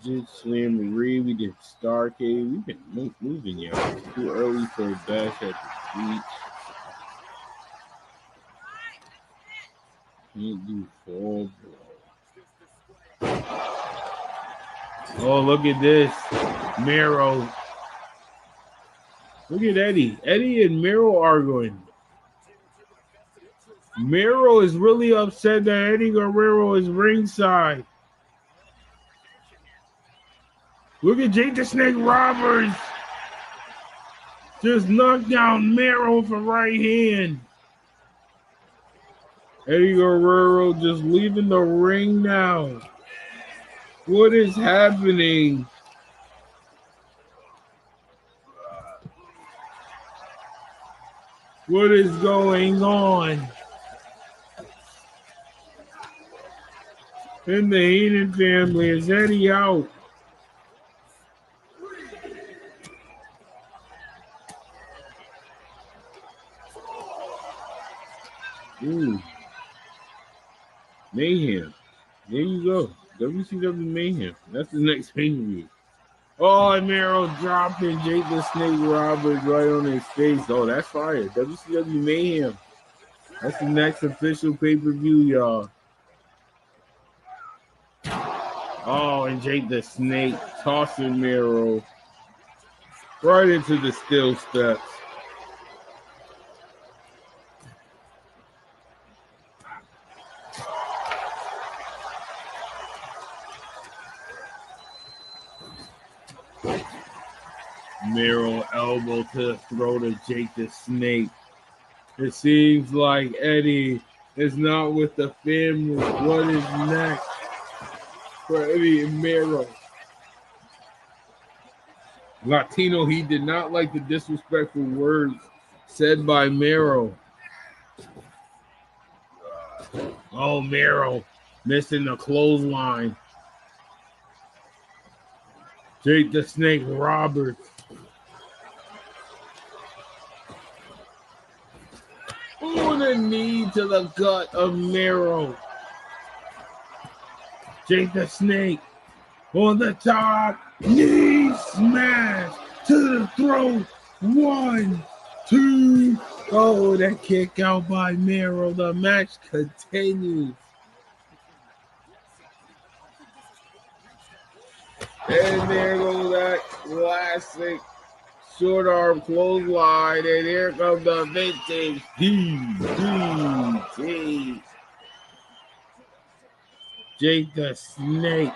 Just Slam Reed, we did Starcade. We've been moving, y'all. It's too early for a dash at the beach. Can't do fall ball. Oh, look at this. Miro. Look at Eddie. Eddie and Miro arguing. Miro is really upset that Eddie Guerrero is ringside. Look at Jake the Snake Roberts. Just knocked down Miro with a right hand. Eddie Guerrero just leaving the ring now. What is happening? What is going on? In the Heenan family, is Eddie out? Ooh. Mayhem. There you go. WCW Mayhem. That's the next pay-per-view. Oh, and Miro dropping Jake the Snake Roberts right on his face. Oh, that's fire. WCW Mayhem. That's the next official pay-per-view, y'all. Oh, and Jake the Snake tossing Miro right into the steel steps. Miro elbow to the throat of Jake the Snake. It seems like Eddie is not with the family. What is next for Eddie and Miro? Latino, he did not like the disrespectful words said by Miro. Oh, Miro missing the clothesline. Jake the Snake Roberts. Oh, the knee to the gut of Miro. Jake the Snake on the top. Knee smash to the throat. 1, 2. Oh, that kick out by Miro. The match continues. And there goes that classic short arm clothesline. And here comes the vintage DDT. Jake the Snake.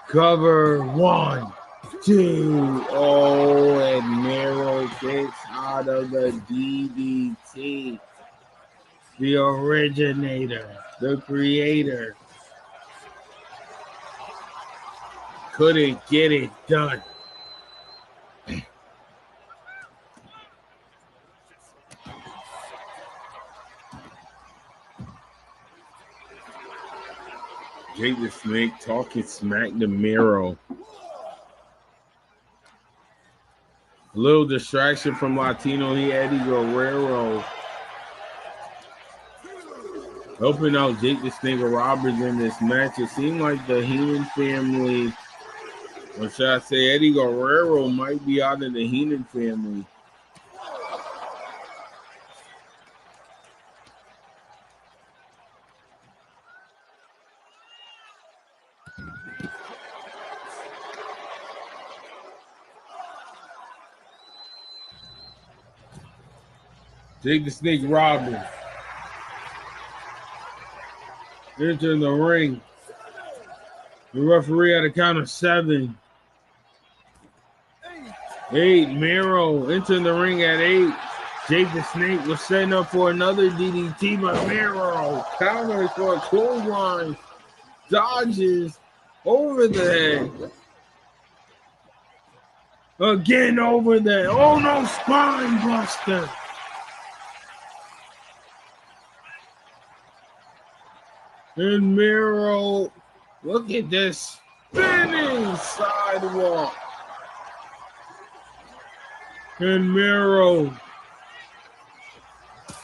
Cover 1, 2. Oh, and Miro gets out of the DDT. The originator, the creator, couldn't get it done. Jake the Snake talking smack to Miro. A little distraction from Latino. He Eddie Guerrero helping out Jake the Snake Roberts in this match. It seemed like the Heenan family, or should I say Eddie Guerrero, might be out of the Heenan family. Jake the Snake Roberts entering the ring. The referee at a count of 7. 8. Miro entering the ring at 8. Jake the Snake was setting up for another DDT, but Miro counters for a clothesline. Dodges over the head. Again over the head. Oh no, spine buster. And Miro, look at this spinning sidewalk. And Miro,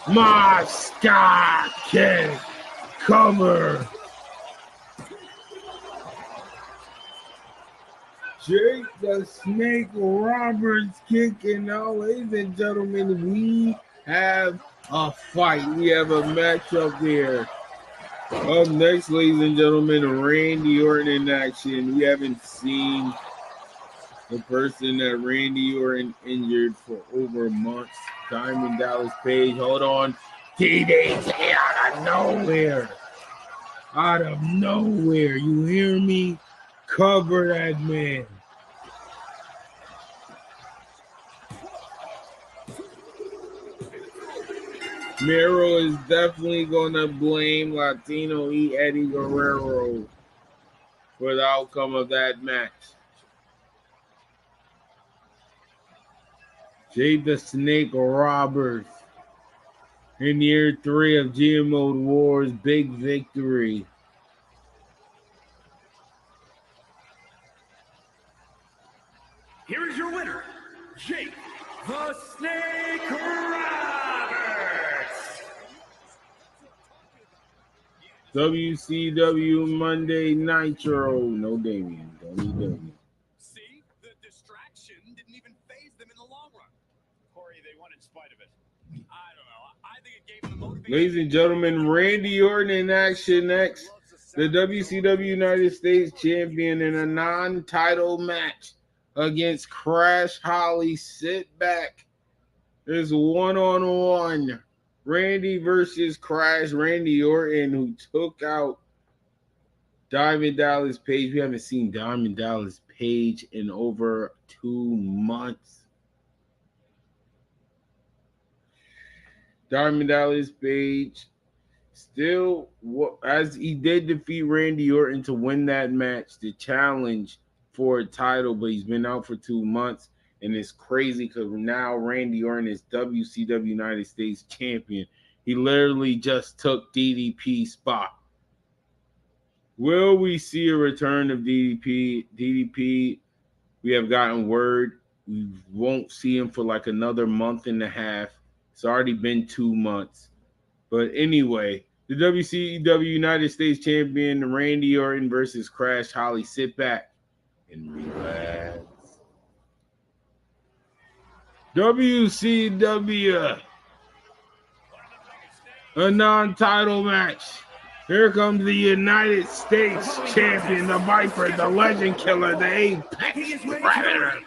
my sky kick cover. Jake the Snake Roberts kicking out. Ladies and gentlemen, we have a fight. We have a matchup here. Up next, ladies and gentlemen, Randy Orton in action. We haven't seen the person that Randy Orton injured for over months. Diamond Dallas Page, hold on. DDT out of nowhere. Out of nowhere. You hear me? Cover that man. Miro is definitely going to blame Latino E. Eddie Guerrero for the outcome of that match. Jade the Snake Roberts in year 3 of GMO Wars, big victory. Here is your winner, Jake the Snake Roberts. WCW Monday Nitro. No Damien. Don't need Damien. See, the distraction didn't even phase them in the long run. Corey, they won in spite of it. I don't know. I think it gave them the motivation. Ladies and gentlemen, Randy Orton in action next. The WCW United States Champion in a non-title match against Crash Holly. Sit back. It's one-on-one. Randy versus Crash. Randy Orton, who took out Diamond Dallas Page. We haven't seen Diamond Dallas Page in over 2 months. Diamond Dallas Page still, as he did defeat Randy Orton to win that match, the challenge for a title, but he's been out for 2 months, and it's crazy because now Randy Orton is WCW United States Champion. He literally just took DDP's spot. Will we see a return of DDP? DDP, we have gotten word we won't see him for like another month and a half. It's already been 2 months. But anyway, the WCW United States Champion, Randy Orton versus Crash Holly. Sit back and relax. WCW, a non-title match. Here comes the United States Champion, the Viper, the Legend Killer, the Apex Predator.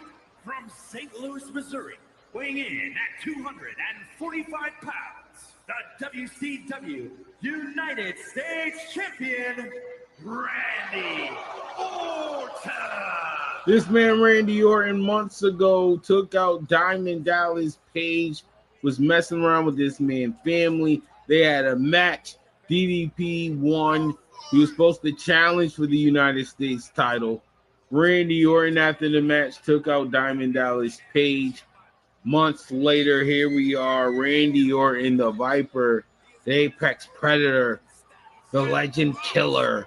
From St. Louis, Missouri, weighing in at 245 pounds, the WCW United States Champion, Randy Orton. This man, Randy Orton, months ago took out Diamond Dallas Page, was messing around with this man's family. They had a match. DDP won. He was supposed to challenge for the United States title. Randy Orton, after the match, took out Diamond Dallas Page. Months later, here we are. Randy Orton, the Viper, the Apex Predator, the Legend Killer,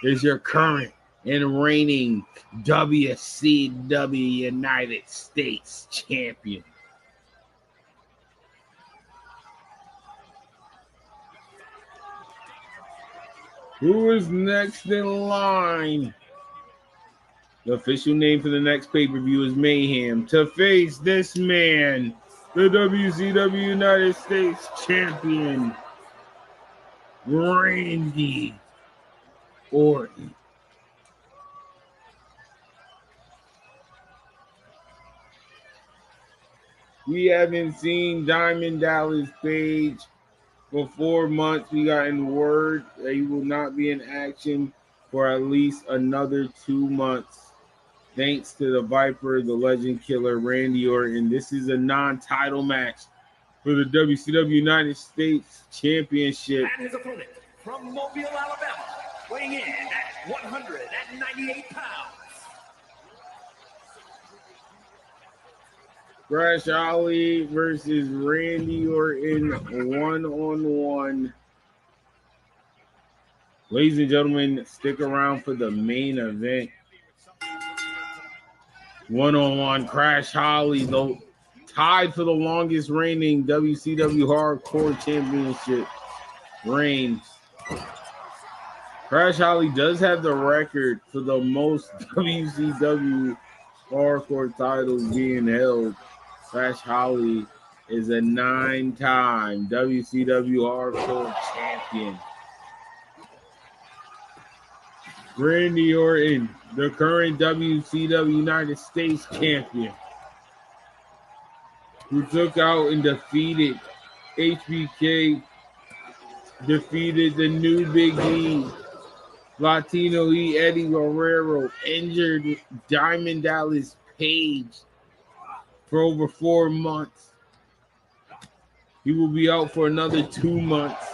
is your current and reigning WCW United States Champion. Who is next in line? The official name for the next pay-per-view is Mayhem. To face this man, the WCW United States Champion, Randy Orton. We haven't seen Diamond Dallas Page for 4 months. We gotten word that he will not be in action for at least another 2 months. Thanks to the Viper, the Legend Killer, Randy Orton. This is a non-title match for the WCW United States Championship. And his opponent from Mobile, Alabama, weighing in at 198 pounds. Crash Holly versus Randy Orton, one-on-one. Ladies and gentlemen, stick around for the main event. One-on-one, Crash Holly, though, tied for the longest reigning WCW Hardcore Championship reign. Crash Holly does have the record for the most WCW Hardcore titles being held. Crash Holly is a 9-time WCW Hardcore Champion. Randy Orton, the current WCW United States champion, who took out and defeated HBK, defeated the new Big E, Latino E, Eddie Guerrero, injured Diamond Dallas Page for over 4 months. He will be out for another 2 months.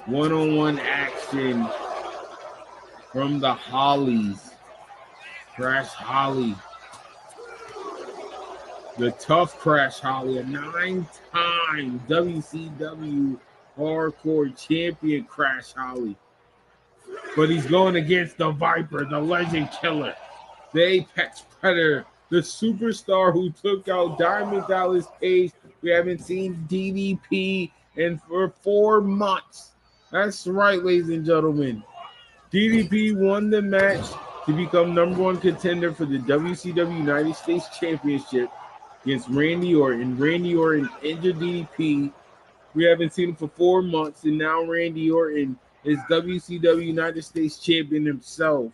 One-on-one action from the Hollies. Crash Holly. The tough Crash Holly, a 9-time WCW Hardcore Champion Crash Holly. But he's going against the Viper, the Legend Killer, the Apex Predator, the superstar who took out Diamond Dallas Page. We haven't seen DDP for 4 months. That's right, ladies and gentlemen. DDP won the match to become #1 contender for the WCW United States Championship against Randy Orton. Randy Orton injured DDP. We haven't seen him for 4 months, and now Randy Orton is WCW United States Champion himself.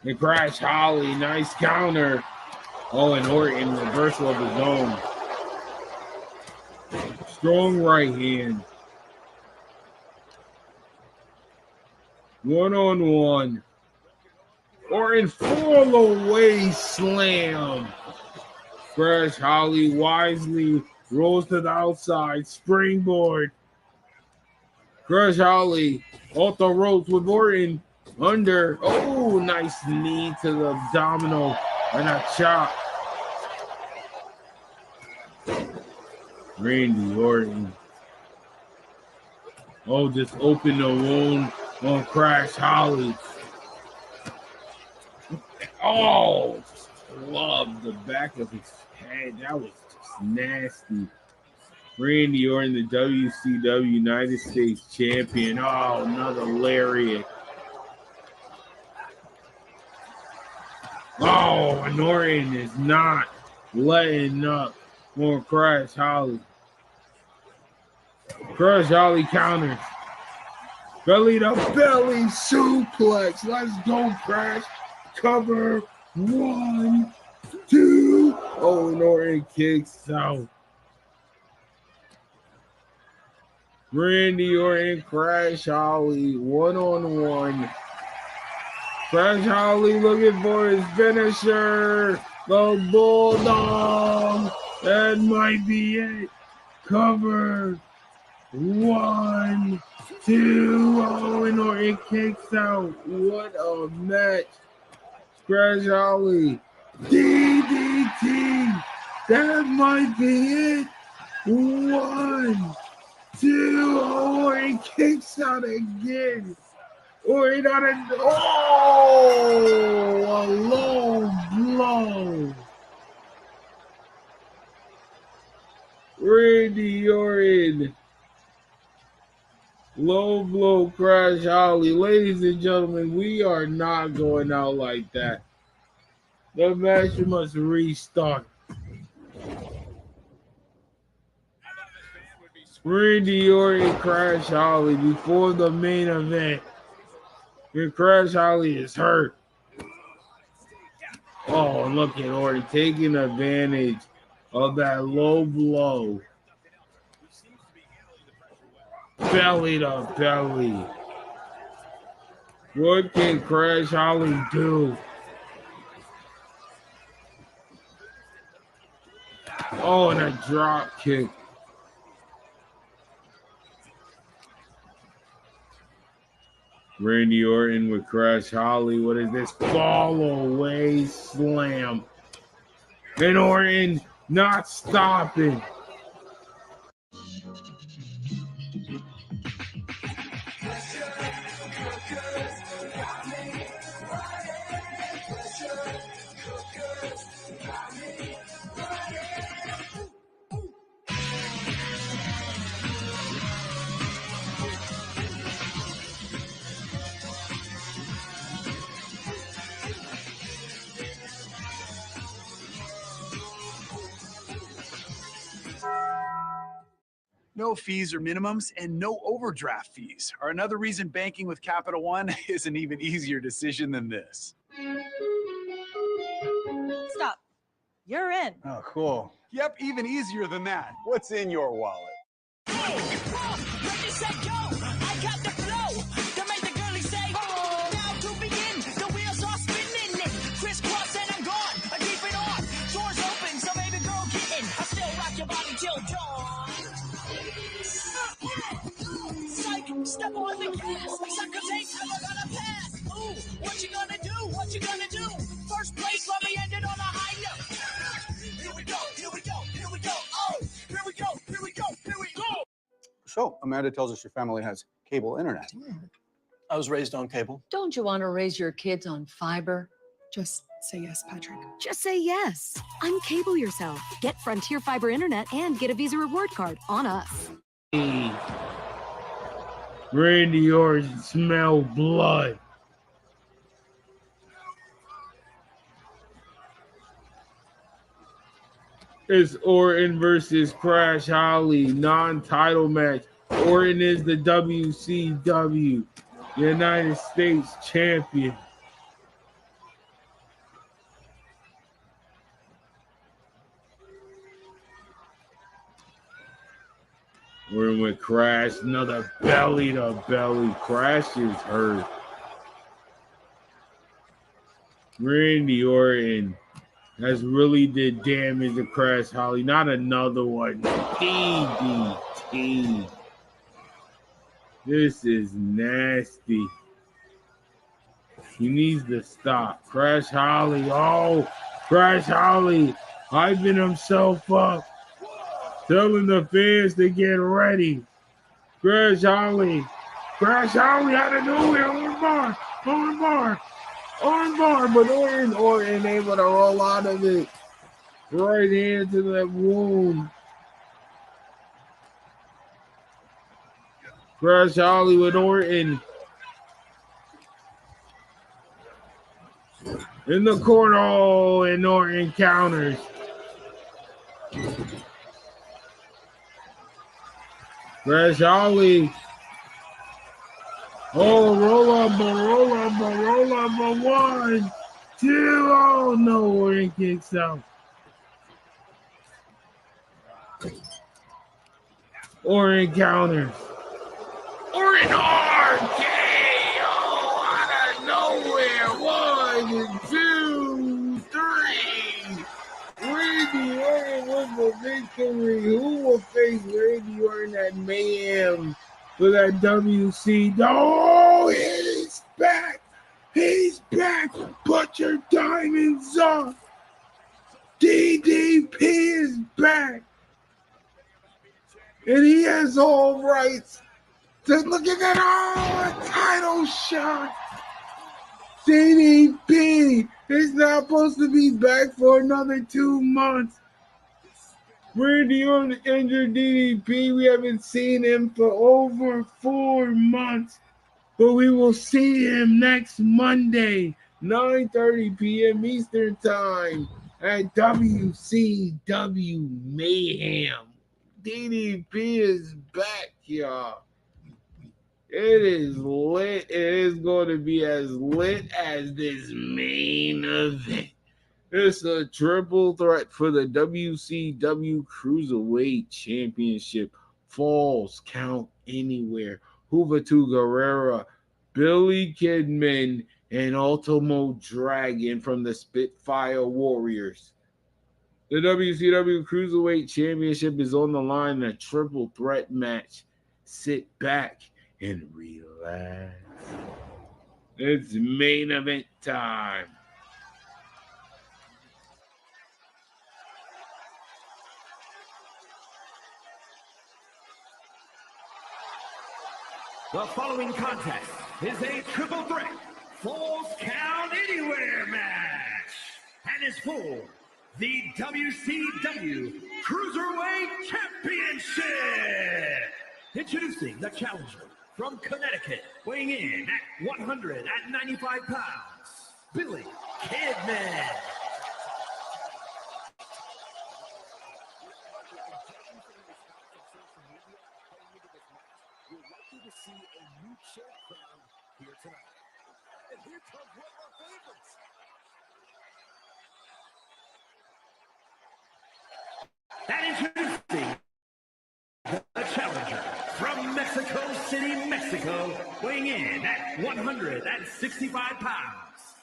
And Crash Holly, nice counter. Oh, and Orton, reversal of his own. Strong right hand. One-on-one. Orton fall away slam. Crash Holly wisely rolls to the outside. Springboard. Crash Holly off the ropes with Orton under. Oh, nice knee to the abdominal and a chop. Randy Orton. Oh, just open the wound on Crash Holly. Oh, just clubbed the back of his head. That was just nasty. Randy Orton, the WCW United States Champion. Oh, another lariat. Oh, and Orton is not letting up on Crash Holly. Crash Holly counters. Belly to belly suplex. Let's go, Crash. Cover. 1, 2. Oh, and Orton kicks out. Randy Orton, Crash Holly, one-on-one. Crash Holly looking for his finisher. The Bulldog. That might be it. Cover. 1, 2. Oh, and Orton kicks out. What a match. Crash Holly. DDT. That might be it. 1, 2. Oh, Orton kicks out again. Orton on a low blow. Randy Orton. Low blow, Crash Holly. Ladies and gentlemen, we are not going out like that. The match must restart. Randy Orton, Crash Holly before the main event. And Crash Holly is hurt. Oh, look at Orton taking advantage of that low blow. Belly to belly. What can Crash Holly do? Oh, and a drop kick. Randy Orton with Crash Holly. What is this? Fall away slam. And Orton not stopping. No fees or minimums and no overdraft fees are another reason banking with Capital One is an even easier decision than this. Stop. You're in. Oh, cool. Yep, even easier than that. What's in your wallet? Ready, set, go. I got the flow to make the girlie say, oh. Now to begin, the wheels are spinning. Crisscross and I'm gone. I keep it on. Doors open, so baby girl get in. I still rock your body till dawn. Psych, step on the gas. Sucker take, I'm gonna pass. Ooh, what you gonna do? What you gonna do? First place, let me end it on a high note. Here we go, here we go, here we go. Oh, here we go, here we go, here we go. So, Amanda tells us your family has cable internet. I was raised on cable. Don't you want to raise your kids on fiber? Just say yes, Patrick. Just say yes. Uncable yourself. Get Frontier Fiber Internet and get a Visa reward card on us. Randy Orton smell blood. It's Orton versus Crash Holly non-title match. Orton is the WCW United States champion. Orton with Crash, another belly to belly. Crash is hurt. Randy Orton has really did damage to Crash Holly. Not another one. DDT. This is nasty. He needs to stop. Crash Holly. Oh, Crash Holly hyping himself up. Telling the fans to get ready. Crash Holly. Crash Holly out of nowhere. On bar. But Orton able to roll out of it. Right into that wound. Crash Holly with Orton. In the corner. Oh, and Orton counters. Crash Holly. Oh, roll up, but 1, 2. Oh, no, Orton kicks out. Orton counters. Orton RKO out of nowhere. 1, 2, 3. Randy Orton with the victory. Who will face Randy Orton at Mayhem for that WC? Oh, he's back. He's back. Put your diamonds up. DDP is back. And he has all rights to look at that. Oh, a title shot. DDP is not supposed to be back for another 2 months. Randy Orton injured DDP. We haven't seen him for over 4 months. But we will see him next Monday, 9:30 p.m. Eastern Time at WCW Mayhem. DDP is back, y'all. It is lit. It is going to be as lit as this main event. It's a triple threat for the WCW Cruiserweight Championship. Falls count anywhere. Juventud Guerrera, Billy Kidman, and Ultimo Dragon from the Spitfire Warriors. The WCW Cruiserweight Championship is on the line in a triple threat match. Sit back and relax. It's main event time. The following contest is a triple threat Falls Count Anywhere match and is for the WCW Cruiserweight Championship. Introducing the challenger from Connecticut, weighing in at 195 pounds, Billy Kidman. And introducing the challenger from Mexico City, Mexico, weighing in at 165 pounds.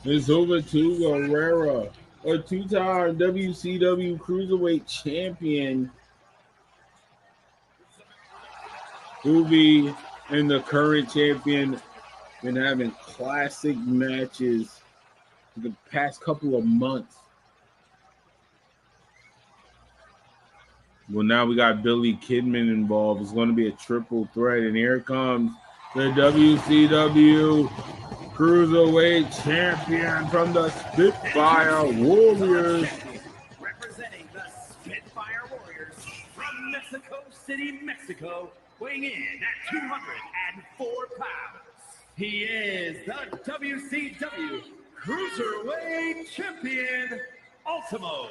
It's over to Guerrera, a two-time WCW Cruiserweight champion, Ubi and the current champion been having classic matches for the past couple of months. Well, now we got Billy Kidman involved. It's going to be a triple threat, and here comes the WCW Cruiserweight champion from the Spitfire Warriors. Representing the Spitfire Warriors from Mexico City, Mexico, weighing in at 204 pounds. He is the WCW Cruiserweight champion, Ultimo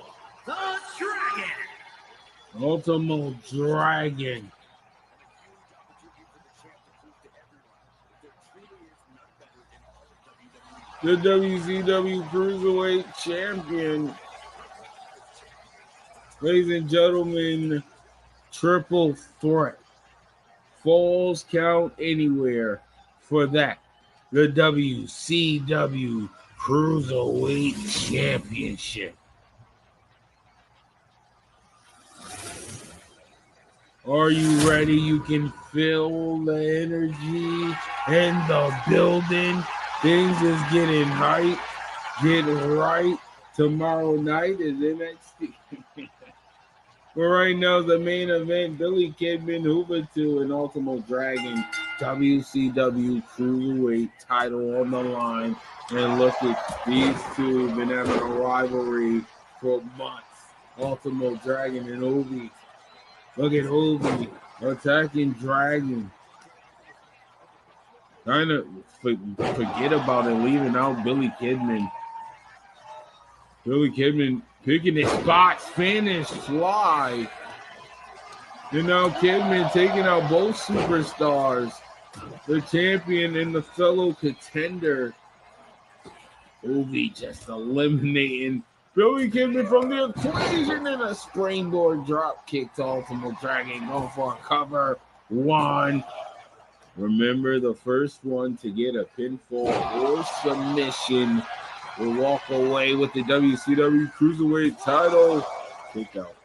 the Dragon. Ultimo Dragon. The WCW Cruiserweight champion. Ladies and gentlemen, triple threat. Falls count anywhere for that. The WCW Cruiserweight Championship. Are you ready? You can feel the energy in the building. Things is getting hype. Get right. Tomorrow night is NXT. But right now, the main event, Billy Kidman, Juventud, and Ultimo Dragon, WCW Cruiserweight title on the line. And look at these two have been having a rivalry for months. Ultimo Dragon and Ovi. Look at Ovi attacking Dragon. Trying to forget about it, leaving out Billy Kidman. Billy Kidman picking his spots, finish, fly. And now Kidman taking out both superstars. The champion and the fellow contender. Ovi just eliminating Billy Kidman from the equation, and a springboard drop kick to Ultimo Dragon. Going for a cover. One. Remember, the first one to get a pinfall or submission will walk away with the WCW Cruiserweight title. Kick out.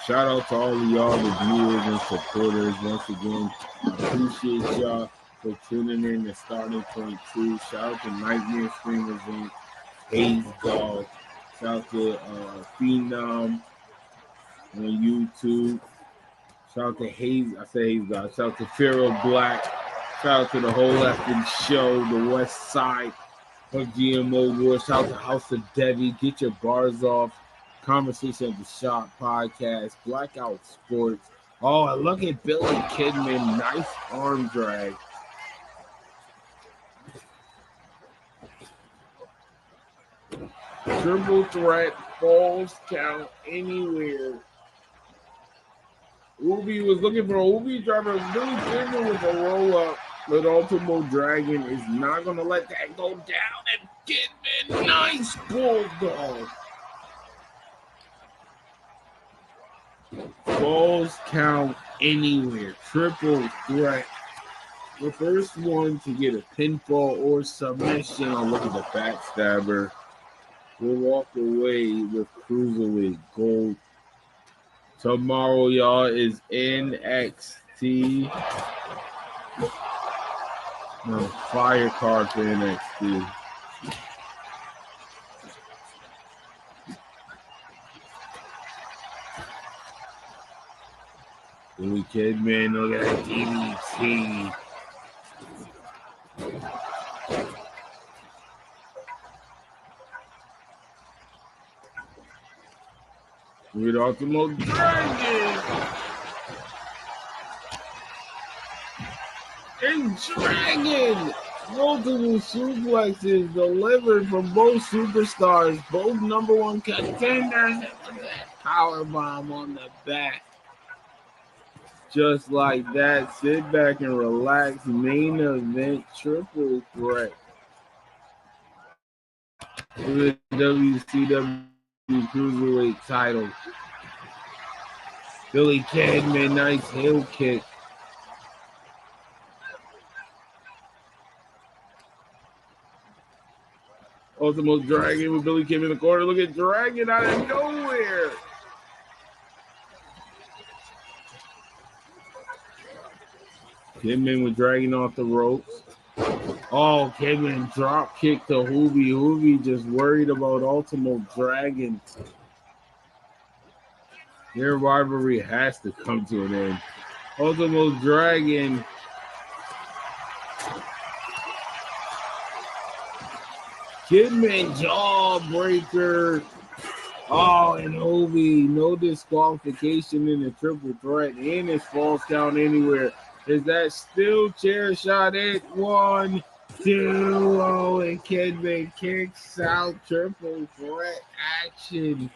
Shout out to all of y'all, the viewers and supporters. Once again, I appreciate y'all for tuning in to Starting Point 2. Shout out to Nightmare Streamers Inc., Hayes Dog. Shout out to Phenom on YouTube. Shout out to Hayes. I say Hayes Dog. Shout out to Pharaoh Black. Shout out to the whole effing show, the West Side of GMO War. Shout out to House of Debbie. Get your bars off. Conversation at the Shop podcast. Blackout Sports. Oh, and look at Billy Kidman. Nice arm drag. Triple threat, falls count anywhere. Ubi was looking for a Ubi driver. Billy Kidman with a roll up, but Ultimo Dragon is not going to let that go down. And Kidman, nice bulldog. Falls count anywhere. Triple threat. The first one to get a pinfall or submission. Oh, look at the backstabber. We'll walk away with Cruiserweight gold. Tomorrow, y'all, is NXT. No, fire card for NXT. Billy Kidman, look at that DDT. With Ultimo Dragon. And Dragon Multiple suplexes delivered from both superstars, both number one contenders. Powerbomb on the back. Just like that. Sit back and relax. Main event triple threat for the WCW Cruiserweight title. Billy Kidman, nice heel kick. Ultimate Dragon with Billy Kidman in the corner. Look at Dragon out of nowhere. Kidman with Dragon off the ropes. Oh, Kidman drop kick to Hoovy. Hoovy just worried about Ultimate Dragon. Their rivalry has to come to an end. Ultimate Dragon. Kidman jawbreaker. Oh, and Hoovy, no disqualification in the triple threat, and it's falls count anywhere. Is that still chair shot at 1, 2, oh, and Kidman kicks out. Triple threat action.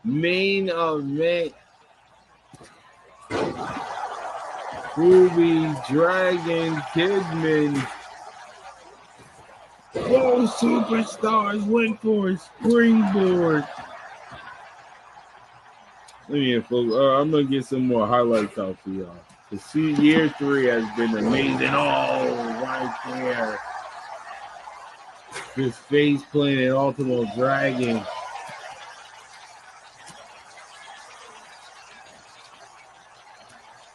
Main event. Hoovy, Dragon, Kidman. Both superstars went for a springboard. I'm going to get some more highlights out for y'all. The year 3 has been amazing. Oh, right there. His face playing an Ultimate Dragon.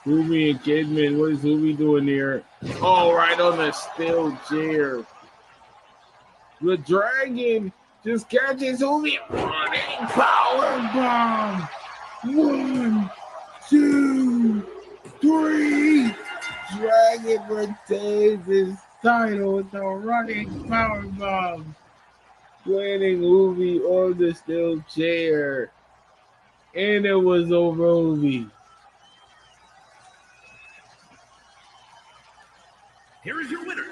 Hoovy and Kidman, what is Hoovy doing there? Oh, right on the steel chair. The Dragon just catches Hoovy running power bomb. 1, 2, 3. Dragon retains his title with the running power bomb. Landing Hoovy on the steel chair. And it was over Hoovy. Here is your winner.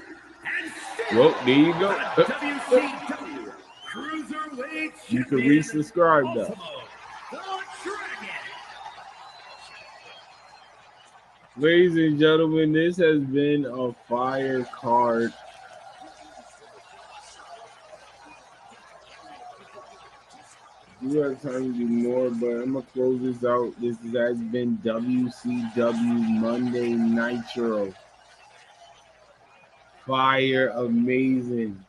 Well, there you go. WCW Cruiserweight You can resubscribe though. Ladies and gentlemen, this has been a fire card. We have time to do more, but I'm going to close this out. This has been WCW Monday Nitro. Fire, amazing.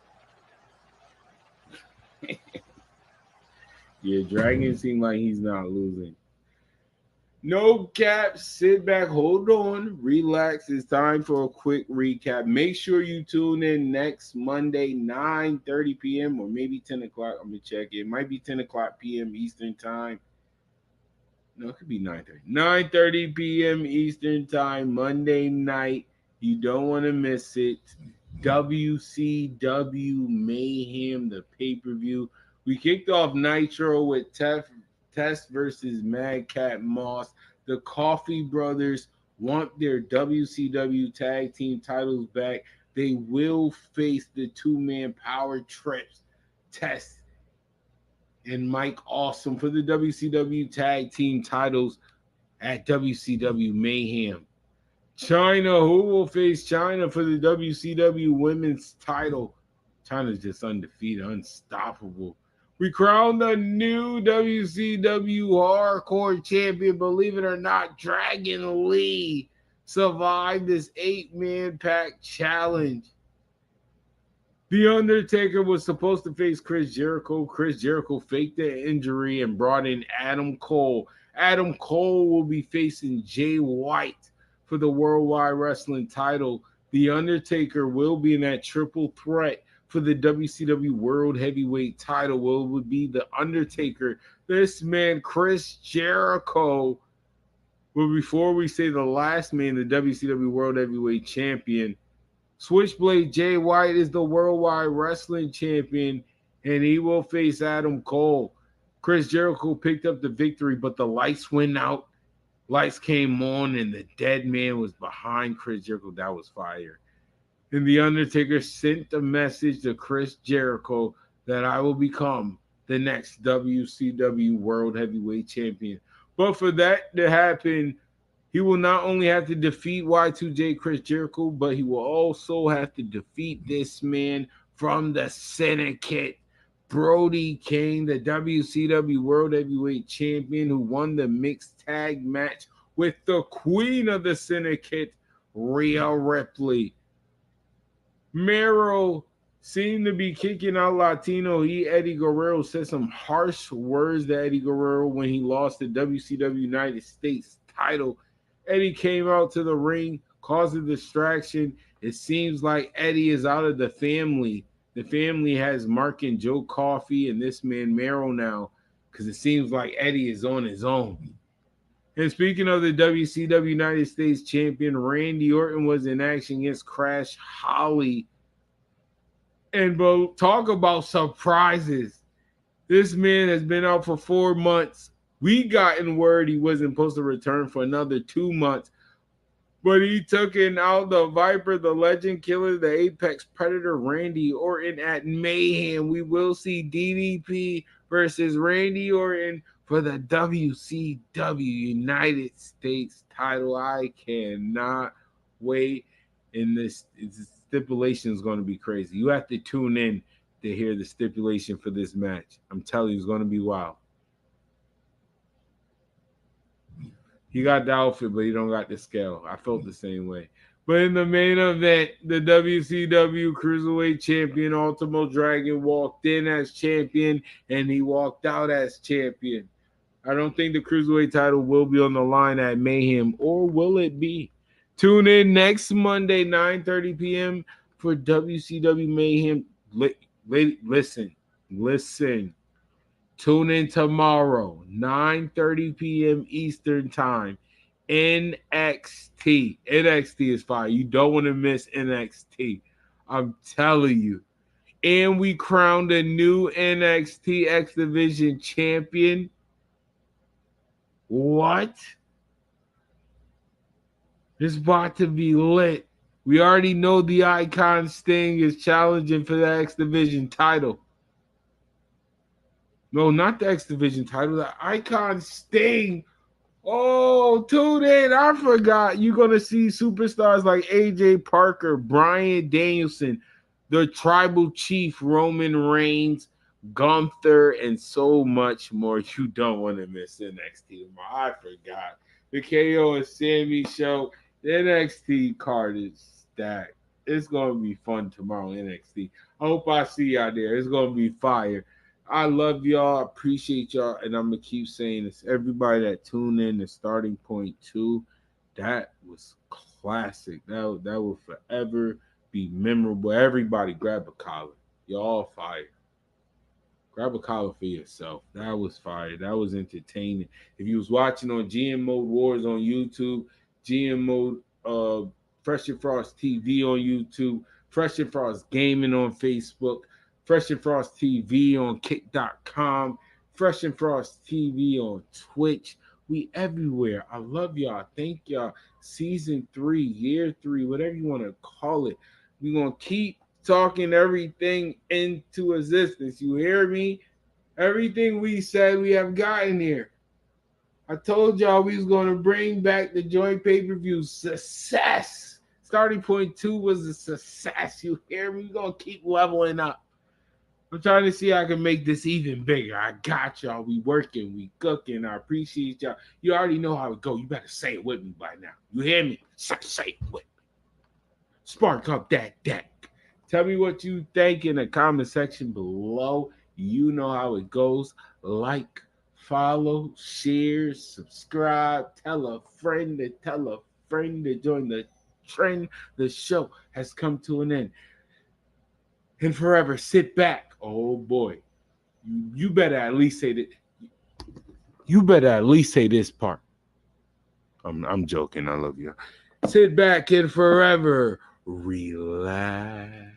Yeah, Dragon seems like he's not losing. No cap, sit back, hold on, relax. It's time for a quick recap. Make sure you tune in next Monday, 9:30 p.m. or maybe 10 o'clock. I'm going to check. It might be 10 o'clock p.m. Eastern time. No, it could be 9:30. 9:30 p.m. Eastern time, Monday night. You don't want to miss it. WCW Mayhem, the pay-per-view. We kicked off Nitro with Test versus Madcap Moss. The Coffee Brothers want their WCW tag team titles back. They will face the two-man power trips, Test and Mike Awesome, for the WCW tag team titles at WCW Mayhem. China, who will face China for the WCW women's title? China's just undefeated, unstoppable. We crowned the new WCW Hardcore Champion. Believe it or not, Dragon Lee survived this 8-man pack challenge. The Undertaker was supposed to face Chris Jericho. Chris Jericho faked the injury and brought in Adam Cole. Adam Cole will be facing Jay White for the Worldwide Wrestling title. The Undertaker will be in that triple threat for the WCW World Heavyweight title. Well, it would be the Undertaker, this man, Chris Jericho. But before we say the last man, the WCW World Heavyweight Champion, Switchblade Jay White is the Worldwide Wrestling Champion, and he will face Adam Cole. Chris Jericho picked up the victory, but the lights went out. Lights came on, and the dead man was behind Chris Jericho. That was fire. And The Undertaker sent a message to Chris Jericho that I will become the next WCW World Heavyweight Champion. But for that to happen, he will not only have to defeat Y2J Chris Jericho, but he will also have to defeat this man from the Syndicate, Brody King, the WCW World Heavyweight Champion, who won the mixed tag match with the Queen of the Syndicate, Rhea Ripley. Mero seemed to be kicking out Latino. Eddie Guerrero said some harsh words to Eddie Guerrero when he lost the WCW United States title. Eddie came out to the ring, caused a distraction. It seems like Eddie is out of the family. The family has Mark and Joe Coffey and this man Mero now, because it seems like Eddie is on his own. And speaking of the WCW United States champion, Randy Orton was in action against Crash Holly. And talk about surprises. This man has been out for 4 months. We gotten word he wasn't supposed to return for another 2 months. But he took out the Viper, the Legend Killer, the Apex Predator, Randy Orton at Mayhem. We will see DDP versus Randy Orton for the WCW United States title. I cannot wait. And this stipulation is going to be crazy. You have to tune in to hear the stipulation for this match. I'm telling you, it's going to be wild. He got the outfit, but he don't got the scale. I felt the same way. But in the main event, the WCW Cruiserweight Champion Ultimo Dragon walked in as champion, and he walked out as champion. I don't think the Cruiserweight title will be on the line at Mayhem, or will it be? Tune in next Monday, 9:30 p.m. for WCW Mayhem. Listen. Tune in tomorrow, 9:30 p.m. Eastern Time. NXT. NXT is fire. You don't want to miss NXT. I'm telling you. And we crowned a new NXT X Division champion. What? It's about to be lit. We already know the Icon Sting is challenging for the X Division title. No, not the X Division title. The Icon Sting. Oh, tune in. I forgot. You're going to see superstars like AJ Parker, Bryan Danielson, the Tribal Chief Roman Reigns, Gunther, and so much more. You don't want to miss NXT tomorrow. I forgot. The KO and Sammy show. The NXT card is stacked. It's going to be fun tomorrow, NXT. I hope I see y'all there. It's going to be fire. I love y'all. Appreciate y'all. And I'm going to keep saying this. Everybody that tuned in to Starting Point 2, that was classic. That will forever be memorable. Everybody grab a collar. Y'all fire. Grab a collar for yourself. That was fire. That was entertaining. If you was watching on GM Mode Wars on YouTube, GM Mode Fresh and Frost TV on YouTube, Fresh and Frost Gaming on Facebook, Fresh and Frost TV on Kick.com, Fresh and Frost TV on Twitch. We everywhere. I love y'all. Thank y'all. Season 3, year 3, whatever you want to call it. We're going to keep talking everything into existence. You hear me? Everything we said, we have gotten here. I told y'all we was going to bring back the joint pay-per-view. Success. Starting Point 2 was a success. You hear me? We're going to keep leveling up. I'm trying to see how I can make this even bigger. I got y'all. We working. We cooking. I appreciate y'all. You already know how it go. You better say it with me by now. You hear me? Say it with me. Spark up that deck. Tell me what you think in the comment section below. You know how it goes. Like, follow, share, subscribe. Tell a friend to tell a friend to join the trend. The show has come to an end. And forever sit back. Oh boy. You better at least say that. You better at least say this part. I'm joking. I love you. Sit back and forever relax.